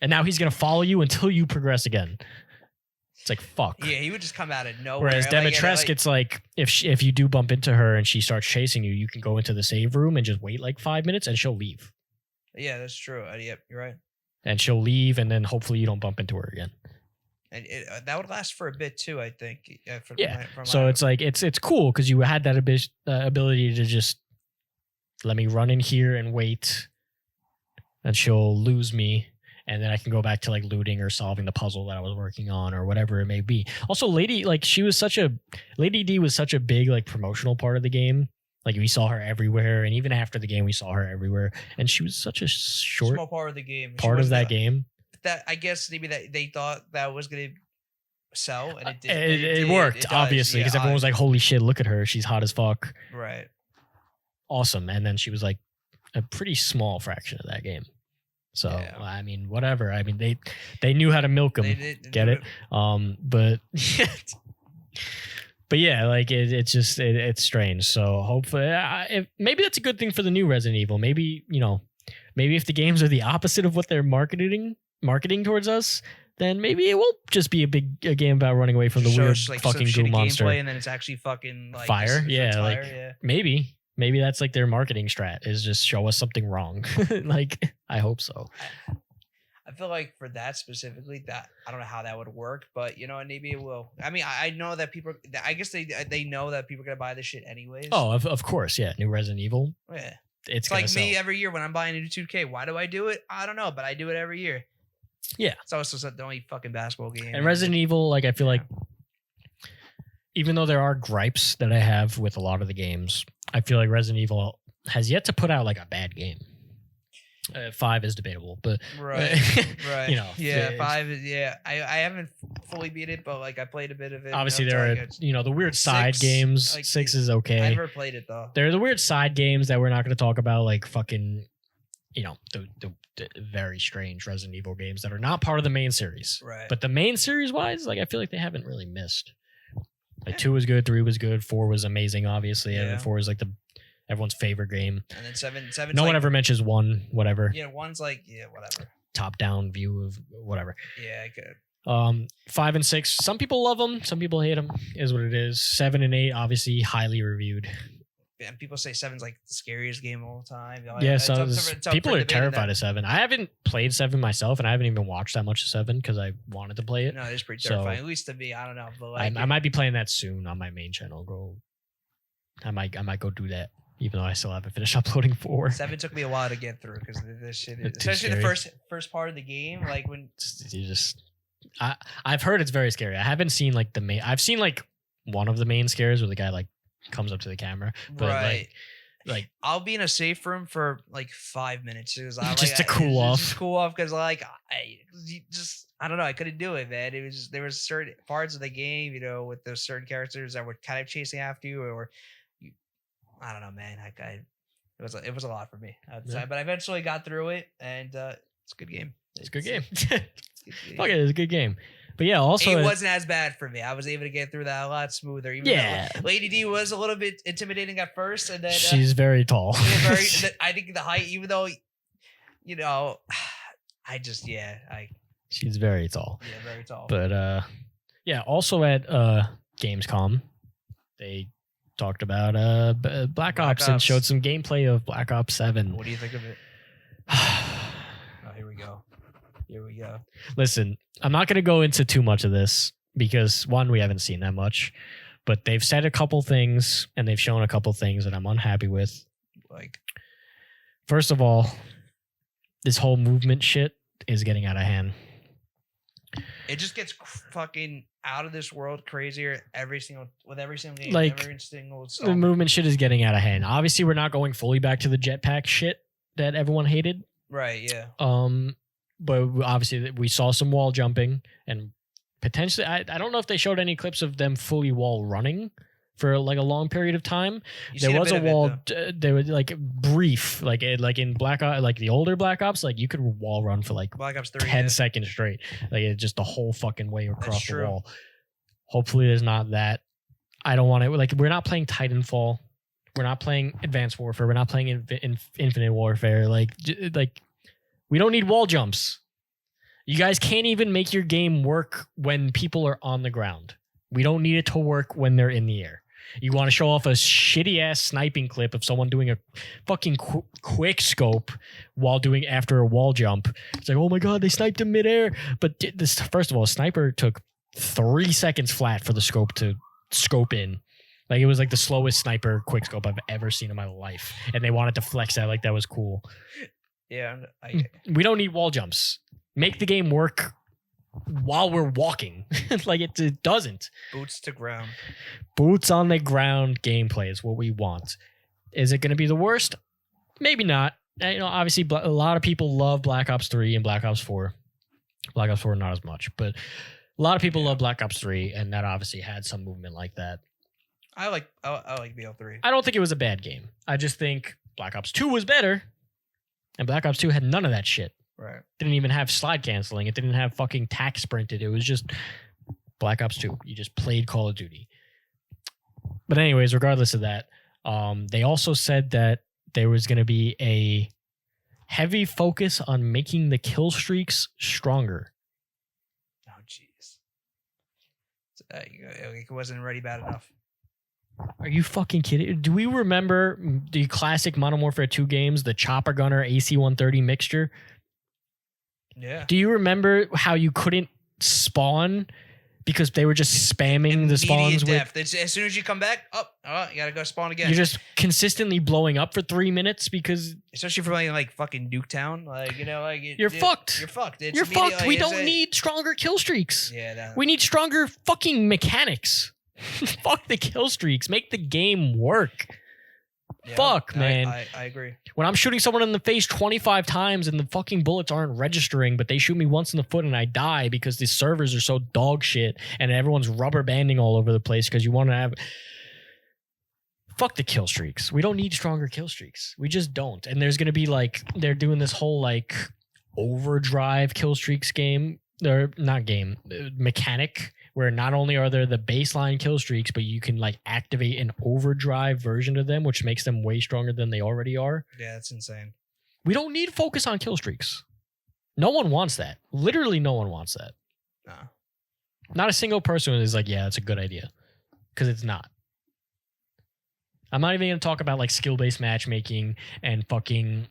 and now he's gonna follow you until you progress again. It's like, fuck. Yeah, he would just come out of nowhere. Whereas Demetresk, it's like if you do bump into her and she starts chasing you, you can go into the save room and just wait like 5 minutes and she'll leave. Yeah, that's true. Yep, you're right. And she'll leave, and then hopefully you don't bump into her again. And that would last for a bit too, I think. So it's like it's cool because you had that ability to just let me run in here and wait, and she'll lose me, and then I can go back to like looting or solving the puzzle that I was working on or whatever it may be. Also, Lady D was such a big like promotional part of the game. Like we saw her everywhere, and even after the game, we saw her everywhere, and she was such a small part of the game. Part of that game. That I guess maybe that they thought that was gonna sell, and it did. It worked, obviously, because everyone was like, "Holy shit, look at her! She's hot as fuck." Right. Awesome, and then she was like a pretty small fraction of that game. So I mean, whatever. I mean, they knew how to milk them. Get it? But yeah, like it's strange. So hopefully, maybe that's a good thing for the new Resident Evil. Maybe if the games are the opposite of what they're marketing towards us, then maybe it will just be a game about running away from the weird fucking goo monster. Gameplay, and then it's actually fucking like fire. Maybe that's like their marketing strat is just show us something wrong. Like I hope so. I feel like for that specifically, that I don't know how that would work, but maybe it will. I mean, I know that people. I guess they know that people are gonna buy this shit anyways. Oh, of course, yeah. New Resident Evil. Yeah, it's like sell. Me every year when I'm buying a new 2K. Why do I do it? I don't know, but I do it every year. Yeah, it's also the only fucking basketball game. And Resident Evil, like I feel like, even though there are gripes that I have with a lot of the games, I feel like Resident Evil has yet to put out like a bad game. 5 is debatable, but right. 5 is I haven't fully beat it, but like I played a bit of it. Obviously, there are the weird side games. Like, 6 is okay. I never played it though. There are the weird side games that we're not going to talk about, like fucking, the very strange Resident Evil games that are not part of the main series. Right. But the main series wise, like I feel like they haven't really missed. Like 2 was good, 3 was good, 4 was amazing. Obviously, and 4 is like everyone's favorite game. And then 7. No one ever mentions 1, whatever. Yeah, 1's like, whatever. Top-down view of whatever. Yeah, I could. 5 and 6, some people love them, some people hate them. Is what it is. 7 and 8, obviously highly reviewed. Yeah, and people say 7's like the scariest game of all time. So people are terrified of 7. I haven't played 7 myself, and I haven't even watched that much of 7 because I wanted to play it. No, it is pretty terrifying. At least to me, I don't know. But like, I might be playing that soon on my main channel. I might go do that. Even though I still haven't finished uploading 4. 7 took me a while to get through because this shit is, especially the first part of the game. Like when I've heard it's very scary. I haven't seen like the main. I've seen like one of the main scares where the guy like comes up to the camera, but like I'll be in a safe room for like 5 minutes to cool off. Just cool off because like I don't know. I couldn't do it, man. It was just, there was certain parts of the game, with those certain characters that were kind of chasing after you, or I don't know, man. It was a lot for me. But I eventually got through it, and it's a good game. It's a good game. Fuck it, it's a good game. But yeah, also it wasn't as bad for me. I was able to get through that a lot smoother. Even though Lady D was a little bit intimidating at first, and then she's very tall. I think the height, even though she's very tall. Yeah, very tall. But also at Gamescom, they talked about Black Ops and showed some gameplay of Black Ops 7. What do you think of it? Here we go. Listen, I'm not going to go into too much of this because, one, we haven't seen that much, but they've said a couple things and they've shown a couple things that I'm unhappy with. Like, first of all, this whole movement shit is getting out of hand. It just gets fucking out of this world crazier every single game. Like, the movement shit is getting out of hand. Obviously, we're not going fully back to the jetpack shit that everyone hated. Right, yeah. But obviously we saw some wall jumping and potentially I don't know if they showed any clips of them fully wall running for like a long period of time. There was a wall. There was like brief, like in Black Ops, like the older Black Ops, like you could wall run for like Black Ops 3, 10 seconds straight, like it's just the whole fucking way across the wall. Hopefully, there's not that. I don't want it. Like we're not playing Titanfall, we're not playing Advanced Warfare, we're not playing Infinite Warfare. Like we don't need wall jumps. You guys can't even make your game work when people are on the ground. We don't need it to work when they're in the air. You want to show off a shitty ass sniping clip of someone doing a fucking quick scope while doing after a wall jump. It's like, oh my God, they sniped him midair. But this, first of all, sniper took 3 seconds flat for the scope to scope in. Like, it was like the slowest sniper quick scope I've ever seen in my life. And they wanted to flex that like that was cool. Yeah. We don't need wall jumps. Make the game work while we're walking. Like, it doesn't. Boots to ground. Boots on the ground gameplay is what we want. Is it going to be the worst? Maybe not. You know, obviously, a lot of people love Black Ops 3 and Black Ops 4. Black Ops 4 not as much, but a lot of people love Black Ops 3, and that obviously had some movement like that. I like BO3. I don't think it was a bad game. I just think Black Ops 2 was better, and Black Ops 2 had none of that shit. Right. Didn't even have slide canceling. It didn't have fucking tack sprinted. It was just Black Ops 2. You just played Call of Duty. But anyways, regardless of that, they also said that there was going to be a heavy focus on making the kill streaks stronger. Oh, jeez. It wasn't already bad enough. Are you fucking kidding? Do we remember the classic Modern Warfare 2 games, the Chopper Gunner AC-130 mixture? Yeah. Do you remember how you couldn't spawn because they were just spamming the spawns death. As soon as you come back, you gotta go spawn again. You're just consistently blowing up for 3 minutes because, especially for like fucking Nuketown, you're fucked. You're fucked. You're fucked. We don't need stronger kill streaks. Yeah. We need stronger fucking mechanics. Fuck the kill streaks. Make the game work. Yeah, Fuck, man. I agree. When I'm shooting someone in the face 25 times and the fucking bullets aren't registering, but they shoot me once in the foot and I die because the servers are so dog shit and everyone's rubber banding all over the place because you want to have... Fuck the kill streaks. We don't need stronger kill streaks. We just don't. And there's going to be like... They're doing this whole like overdrive kill streaks game. Or not game. Mechanic. Where not only are there the baseline kill streaks, but you can like activate an overdrive version of them, which makes them way stronger than they already are. Yeah, that's insane. We don't need to focus on kill streaks. No one wants that. Literally no one wants that. No. Not a single person is like, yeah, it's a good idea. Because it's not. I'm not even going to talk about like skill-based matchmaking and fucking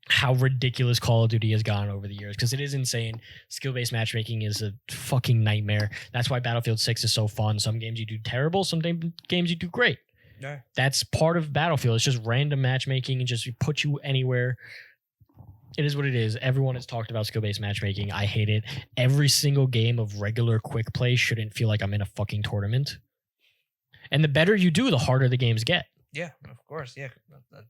how ridiculous Call of Duty has gone over the years, because it is insane. Skill-based matchmaking is a fucking nightmare. That's why Battlefield 6 is so fun. Some games you do terrible, some games you do great. Yeah. That's part of Battlefield. It's just random matchmaking and just put you anywhere. It is what it is. Everyone has talked about skill-based matchmaking. I hate it. Every single game of regular quick play shouldn't feel like I'm in a fucking tournament. And the better you do, the harder the games get. Yeah, of course. Yeah.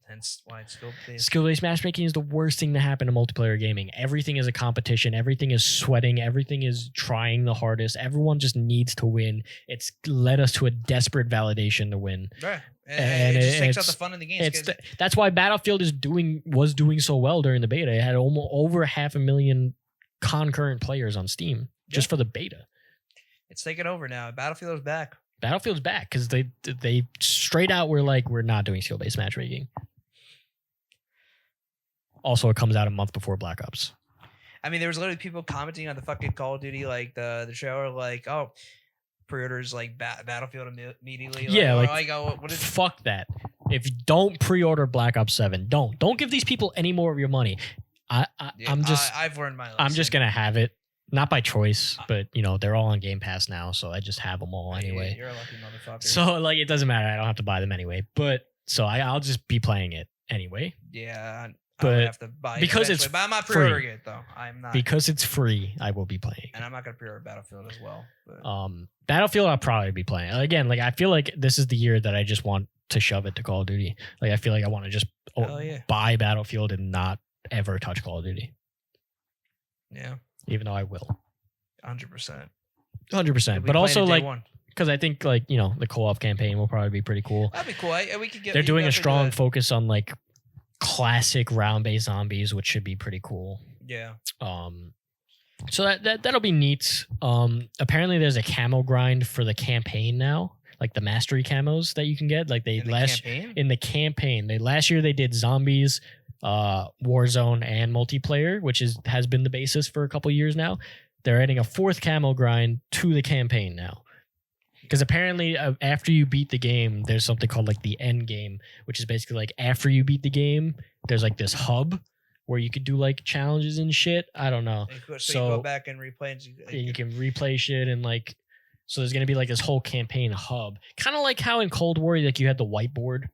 Hence why it's skill-based. Skill-based matchmaking is the worst thing to happen to multiplayer gaming. Everything is a competition. Everything is sweating. Everything is trying the hardest. Everyone just needs to win. It's led us to a desperate validation to win. Right. And it just takes out the fun in the game. That's why Battlefield was doing so well during the beta. It had almost over 500,000 concurrent players on Steam just for the beta. It's taken over now. Battlefield is back. Battlefield's back because they straight out were like, we're not doing skill-based matchmaking. Also, it comes out a month before Black Ops. I mean, there was literally people commenting on the fucking Call of Duty, like the trailer, like, oh, pre-orders like Battlefield immediately. Yeah, what is fuck that. If you don't pre-order Black Ops 7, don't give these people any more of your money. I've learned my lesson. I'm just gonna have it. Not by choice, but they're all on Game Pass now, so I just have them all anyway. You're a lucky motherfucker. So it doesn't matter. I don't have to buy them anyway. But so I'll just be playing it anyway. Yeah, but I have to buy it because eventually. it's but I'm not pre-ordering it though. I'm not, because it's free. I will be playing, and I'm not gonna pre-order Battlefield as well. But. Battlefield I'll probably be playing again. Like I feel like this is the year that I just want to shove it to Call of Duty. Like I feel like I want to just buy Battlefield and not ever touch Call of Duty. Yeah, even though I will. 100%. But also like because I think like the co-op campaign will probably be pretty cool. That'd be cool. We could get. They're doing a strong focus on like classic round-based zombies, which should be pretty cool. Yeah. So that'll be neat. Apparently there's a camo grind for the campaign now, like the mastery camos that you can get. Like in the campaign. Last year they did zombies, Warzone, and multiplayer, which has been the basis for a couple years now. They're adding a fourth camo grind to the campaign now. Because apparently, after you beat the game, there's something called like the end game, which is basically like after you beat the game, there's like this hub where you could do like challenges and shit. I don't know. So you go back and replay, and you can replay shit and like. So there's gonna be like this whole campaign hub, kind of like how in Cold War, like you had the whiteboard.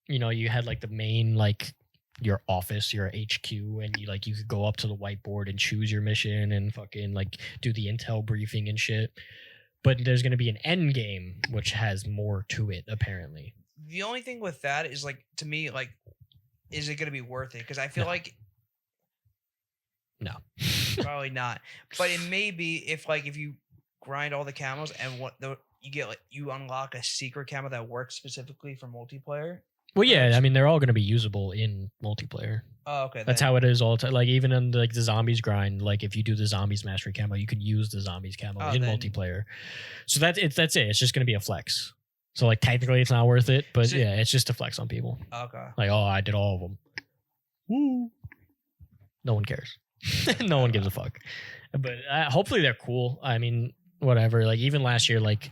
You know, you had like the main like your office, your HQ, and you could go up to the whiteboard and choose your mission and fucking like do the intel briefing and shit. But there's gonna be an end game which has more to it apparently. The only thing with that is like to me like, is it gonna be worth it? Because I feel like no, probably not. But it may be if you grind all the camos and you get like you unlock a secret camo that works specifically for multiplayer. Well, yeah, I mean they're all going to be usable in multiplayer. Oh, okay. That's how it is all the time. Like even in the zombies grind, like if you do the zombies mastery camo, you can use the zombies camo in multiplayer. So that's it. It's just going to be a flex. So like technically it's not worth it, but yeah, it's just a flex on people. Okay. Like, oh, I did all of them. Woo. No one cares. No one gives a fuck. But hopefully they're cool. I mean, whatever. Like even last year, like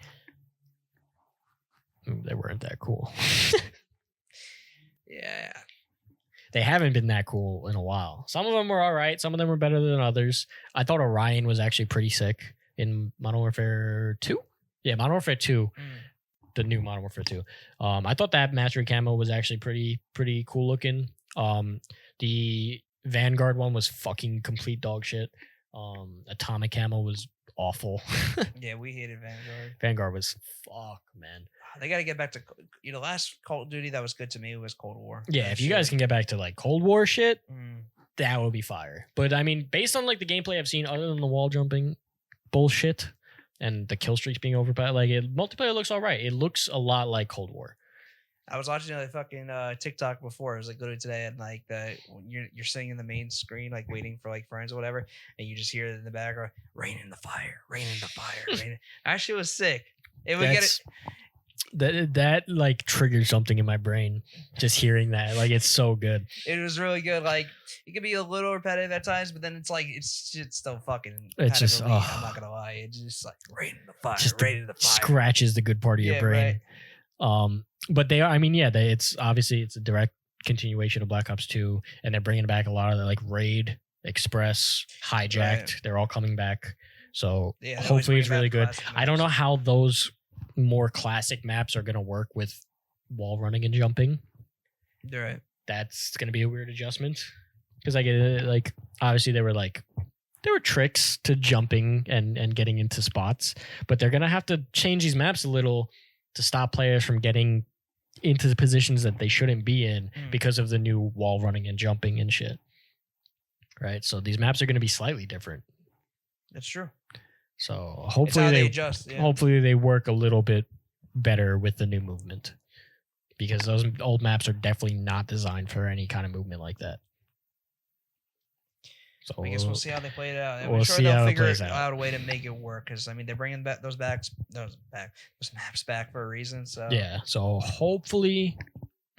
they weren't that cool. Yeah. They haven't been that cool in a while. Some of them were all right. Some of them were better than others. I thought Orion was actually pretty sick in Modern Warfare 2. Yeah, Modern Warfare 2. The new Modern Warfare 2. I thought that mastery camo was actually pretty cool looking. The Vanguard one was fucking complete dog shit. Atomic camo was awful. Yeah, we hated Vanguard. Vanguard was fuck, man. They got to get back to last Call of Duty that was good to me was Cold War. Yeah, if you guys can get back to like Cold War shit, that would be fire. But I mean, based on like the gameplay I've seen, other than the wall jumping bullshit and the kill streaks being overpowered, like multiplayer looks all right. It looks a lot like Cold War. I was watching a fucking TikTok before. It was like literally today, and like you're sitting in the main screen, like waiting for like friends or whatever, and you just hear it in the background, "Rain in the fire, rain in the fire." Rain. Actually, it was sick. It would get it. That like triggered something in my brain just hearing that. Like it's so good. It was really good. Like it could be a little repetitive at times, but then it's like it's still fucking. It's just I'm not gonna lie. It's just like rain in the fire, rain in the fire. Scratches the good part of your brain. Right. But they are. I mean, yeah. It's obviously it's a direct continuation of Black Ops 2, and they're bringing back a lot of the like Raid, Express, Hijacked. Right. They're all coming back. So yeah, hopefully it's really good. I don't know how those more classic maps are going to work with wall running and jumping. You're right. That's going to be a weird adjustment because I get it. Like obviously there were tricks to jumping and getting into spots, but they're going to have to change these maps a little to stop players from getting into the positions that they shouldn't be in because of the new wall running and jumping and shit. Right? So these maps are going to be slightly different. That's true. So hopefully they adjust. Yeah. Hopefully they work a little bit better with the new movement, because those old maps are definitely not designed for any kind of movement like that. So I guess we'll see how they play it out. I'm sure they'll figure out a way to make it work, because I mean they're bringing back those maps back for a reason. So yeah. So hopefully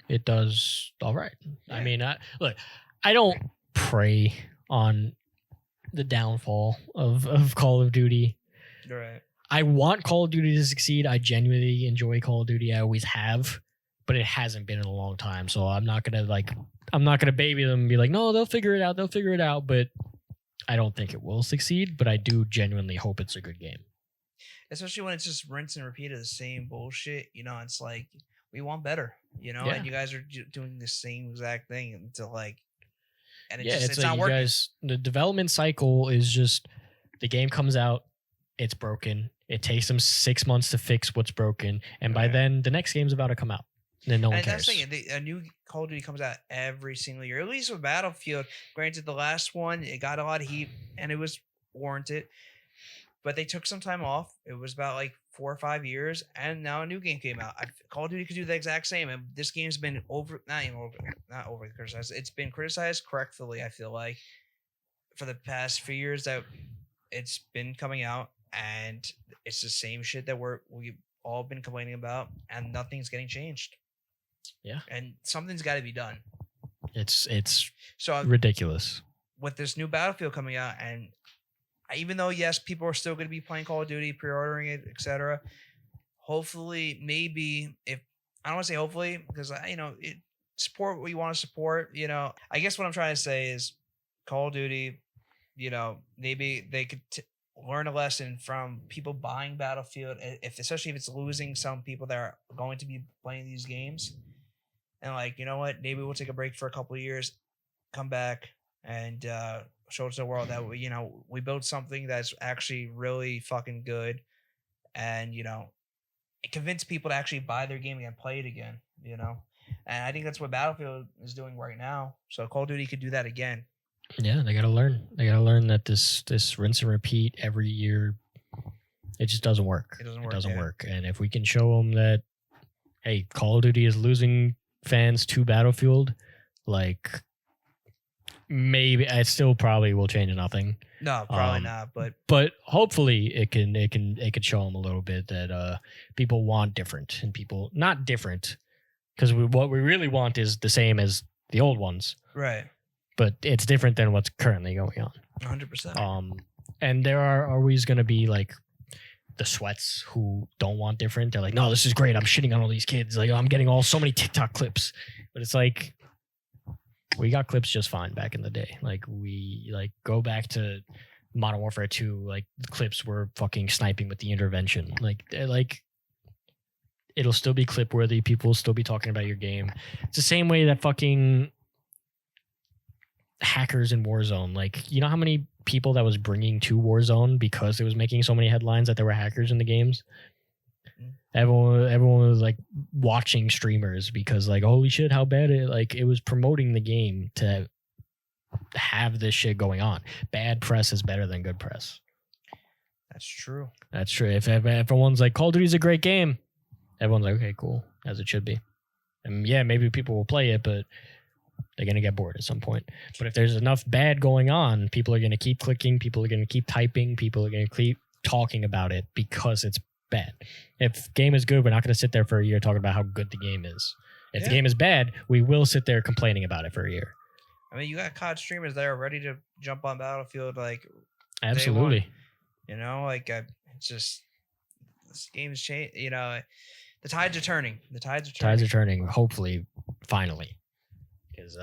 it does all right. Yeah. I mean, I don't pray on the downfall of Call of Duty. Right. I want Call of Duty to succeed. I genuinely enjoy Call of Duty. I always have, but it hasn't been in a long time. So I'm not gonna baby them and be like, no, they'll figure it out. They'll figure it out. But I don't think it will succeed. But I do genuinely hope it's a good game. Especially when it's just rinse and repeat of the same bullshit. It's like we want better. And you guys are doing the same exact thing until like. And it's not working. Guys, the development cycle is just the game comes out, it's broken. It takes them 6 months to fix what's broken, and by then the next game's about to come out. And then no one cares. That's the thing. A new Call of Duty comes out every single year. At least with Battlefield. Granted, the last one it got a lot of heat and it was warranted, but they took some time off. It was about like 4 or 5 years, and now a new game came out. Call of Duty could do the exact same, and this game's been not over criticized. It's been criticized correctly, I feel like, for the past few years that it's been coming out, and it's the same shit that we've all been complaining about, and nothing's getting changed. Yeah, and something's got to be done. It's so ridiculous with this new Battlefield coming out, and even though yes, people are still going to be playing Call of Duty, pre-ordering it, etc. hopefully, maybe if I don't want to say hopefully because support what you want to support. I guess what I'm trying to say is Call of Duty. Maybe they could learn a lesson from people buying Battlefield, especially if it's losing some people that are going to be playing these games. And like, you know what? Maybe we'll take a break for a couple of years, come back, and show to the world that we built something that's actually really fucking good, and convince people to actually buy their game and play it again. And I think that's what Battlefield is doing right now. So Call of Duty could do that again. Yeah, they gotta learn. They gotta learn that this rinse and repeat every year, it just doesn't work. It doesn't work. It doesn't work. And if we can show them that, hey, Call of Duty is losing fans to Battlefield, like maybe I still probably will change nothing. No, probably not. But hopefully it could show them a little bit that people want different and people not different, because what we really want is the same as the old ones, right? But it's different than what's currently going on. 100%. And there are always going to be like the sweats who don't want different. They're like, no, this is great. I'm shitting on all these kids. Like, I'm getting so many TikTok clips. But it's like, we got clips just fine back in the day. Like, we go back to Modern Warfare 2. Like, the clips were fucking sniping with the intervention. Like, it'll still be clip worthy. People will still be talking about your game. It's the same way that fucking hackers in Warzone, like, you know how many people that was bringing to Warzone because it was making so many headlines that there were hackers in the games? Everyone was like watching streamers because like, holy shit, how bad it was promoting the game to have this shit going on. Bad press is better than good press. That's true. If everyone's like, Call of Duty's a great game, everyone's like, okay, cool, as it should be. And yeah, maybe people will play it, but they're going to get bored at some point. But if there's enough bad going on, people are going to keep clicking, people are going to keep typing, people are going to keep talking about it because it's bad. If game is good, we're not going to sit there for a year talking about how good the game is. If the game is bad, we will sit there complaining about it for a year. I mean, you got COD streamers that are ready to jump on Battlefield like absolutely. It's just this game is changed. The tides are turning. Tides are turning. Hopefully, finally. Because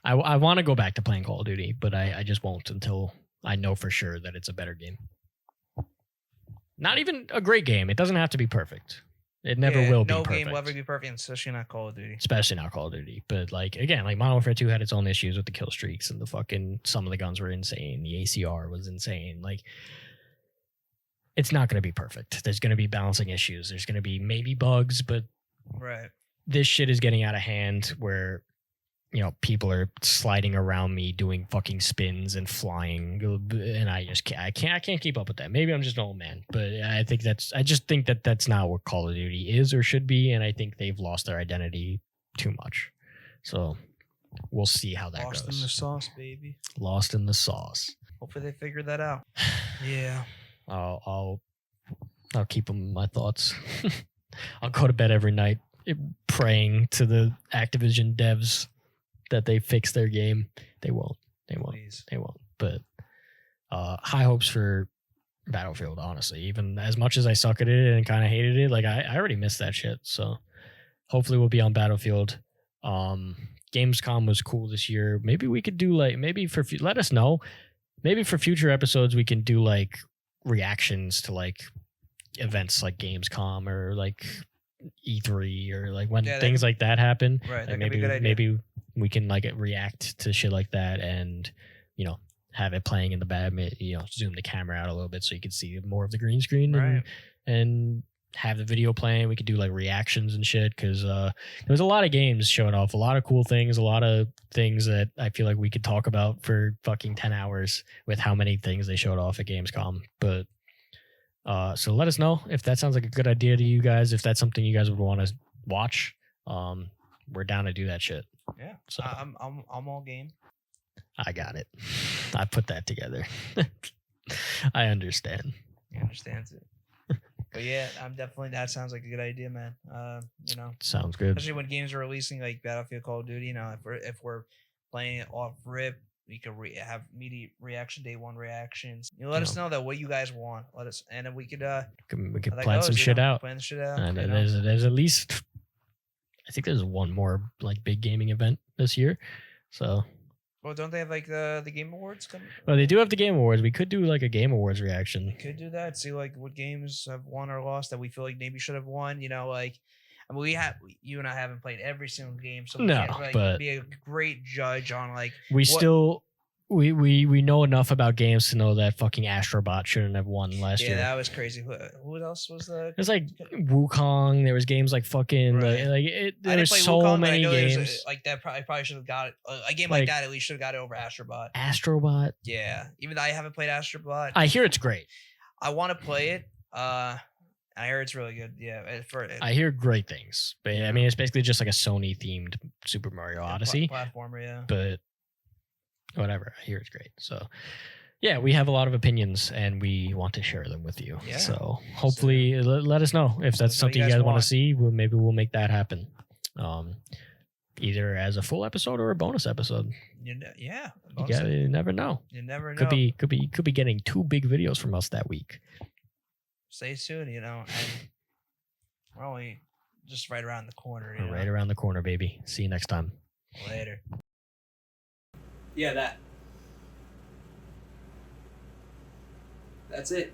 I want to go back to playing Call of Duty, but I just won't until I know for sure that it's a better game. Not even a great game. It doesn't have to be perfect. It never will be perfect. No game will ever be perfect, especially not Call of Duty. Especially not Call of Duty. But like, again, like Modern Warfare 2 had its own issues with the kill streaks and the fucking, some of the guns were insane. The ACR was insane. Like, it's not going to be perfect. There's going to be balancing issues. There's going to be maybe bugs, but right. This shit is getting out of hand where, people are sliding around me doing fucking spins and flying, and I can't keep up with that. Maybe I'm just an old man, but I just think that that's not what Call of Duty is or should be, and I think they've lost their identity too much. So we'll see how that goes. Lost in the sauce, baby. Lost in the sauce. Hopefully they figure that out. Yeah. I'll keep them in my thoughts. I'll go to bed every night praying to the Activision devs that they fix their game. They won't. Please. They won't. But high hopes for Battlefield, honestly. Even as much as I suck at it and kind of hated it, like I already missed that shit. So hopefully we'll be on Battlefield. Gamescom was cool this year. Maybe we could do let us know. Maybe for future episodes we can do like reactions to like events like Gamescom or like E3 or like when things like that happen. Right. Like maybe maybe we can like react to shit like that and have it playing in the back, zoom the camera out a little bit so you can see more of the green screen and have the video playing. We could do like reactions and shit because there was a lot of games showing off, a lot of cool things, a lot of things that I feel like we could talk about for fucking 10 hours with how many things they showed off at Gamescom. But so let us know if that sounds like a good idea to you guys, if that's something you guys would want to watch. We're down to do that shit. Yeah. So I'm all game. I got it. I put that together. I understand. He understands it. But yeah, that sounds like a good idea, man. Sounds good. Especially when games are releasing like Battlefield, Call of Duty. If we're playing it off rip, we could have immediate reaction, day one reactions. You let us know that what you guys want. Let us, and then we could plan some shit out. Plan shit out. And there's at least, I think there's one more like big gaming event this year. So. Well, don't they have like the Game Awards coming? Well, they do have the Game Awards. We could do like a Game Awards reaction. We could do that. See like what games have won or lost that we feel like maybe should have won. You know, like I mean, you and I haven't played every single game, so we can't like but be a great judge on like we know enough about games to know that fucking Astrobot shouldn't have won last year. Yeah, that was crazy. Who else was the? There's like Wukong. There was games like fucking there was so Wukong, many games like that. Probably should have got it. A game like that at least should have got it over Astrobot. Astrobot. Yeah, even though I haven't played Astrobot. I hear it's great. I want to play it. I hear it's really good. Yeah, I hear great things, but I mean, it's basically just like a Sony themed Super Mario Odyssey platformer. Yeah, but whatever. I hear it's great. So, yeah, we have a lot of opinions, and we want to share them with you. Yeah. So hopefully, let us know if that's something you guys want to see. Maybe we'll make that happen, either as a full episode or a bonus episode. Yeah, you never know. You never know. Could be getting 2 big videos from us that week. Stay soon, and we're only just right around the corner. We're right around the corner, baby. See you next time. Later. Yeah, that's it.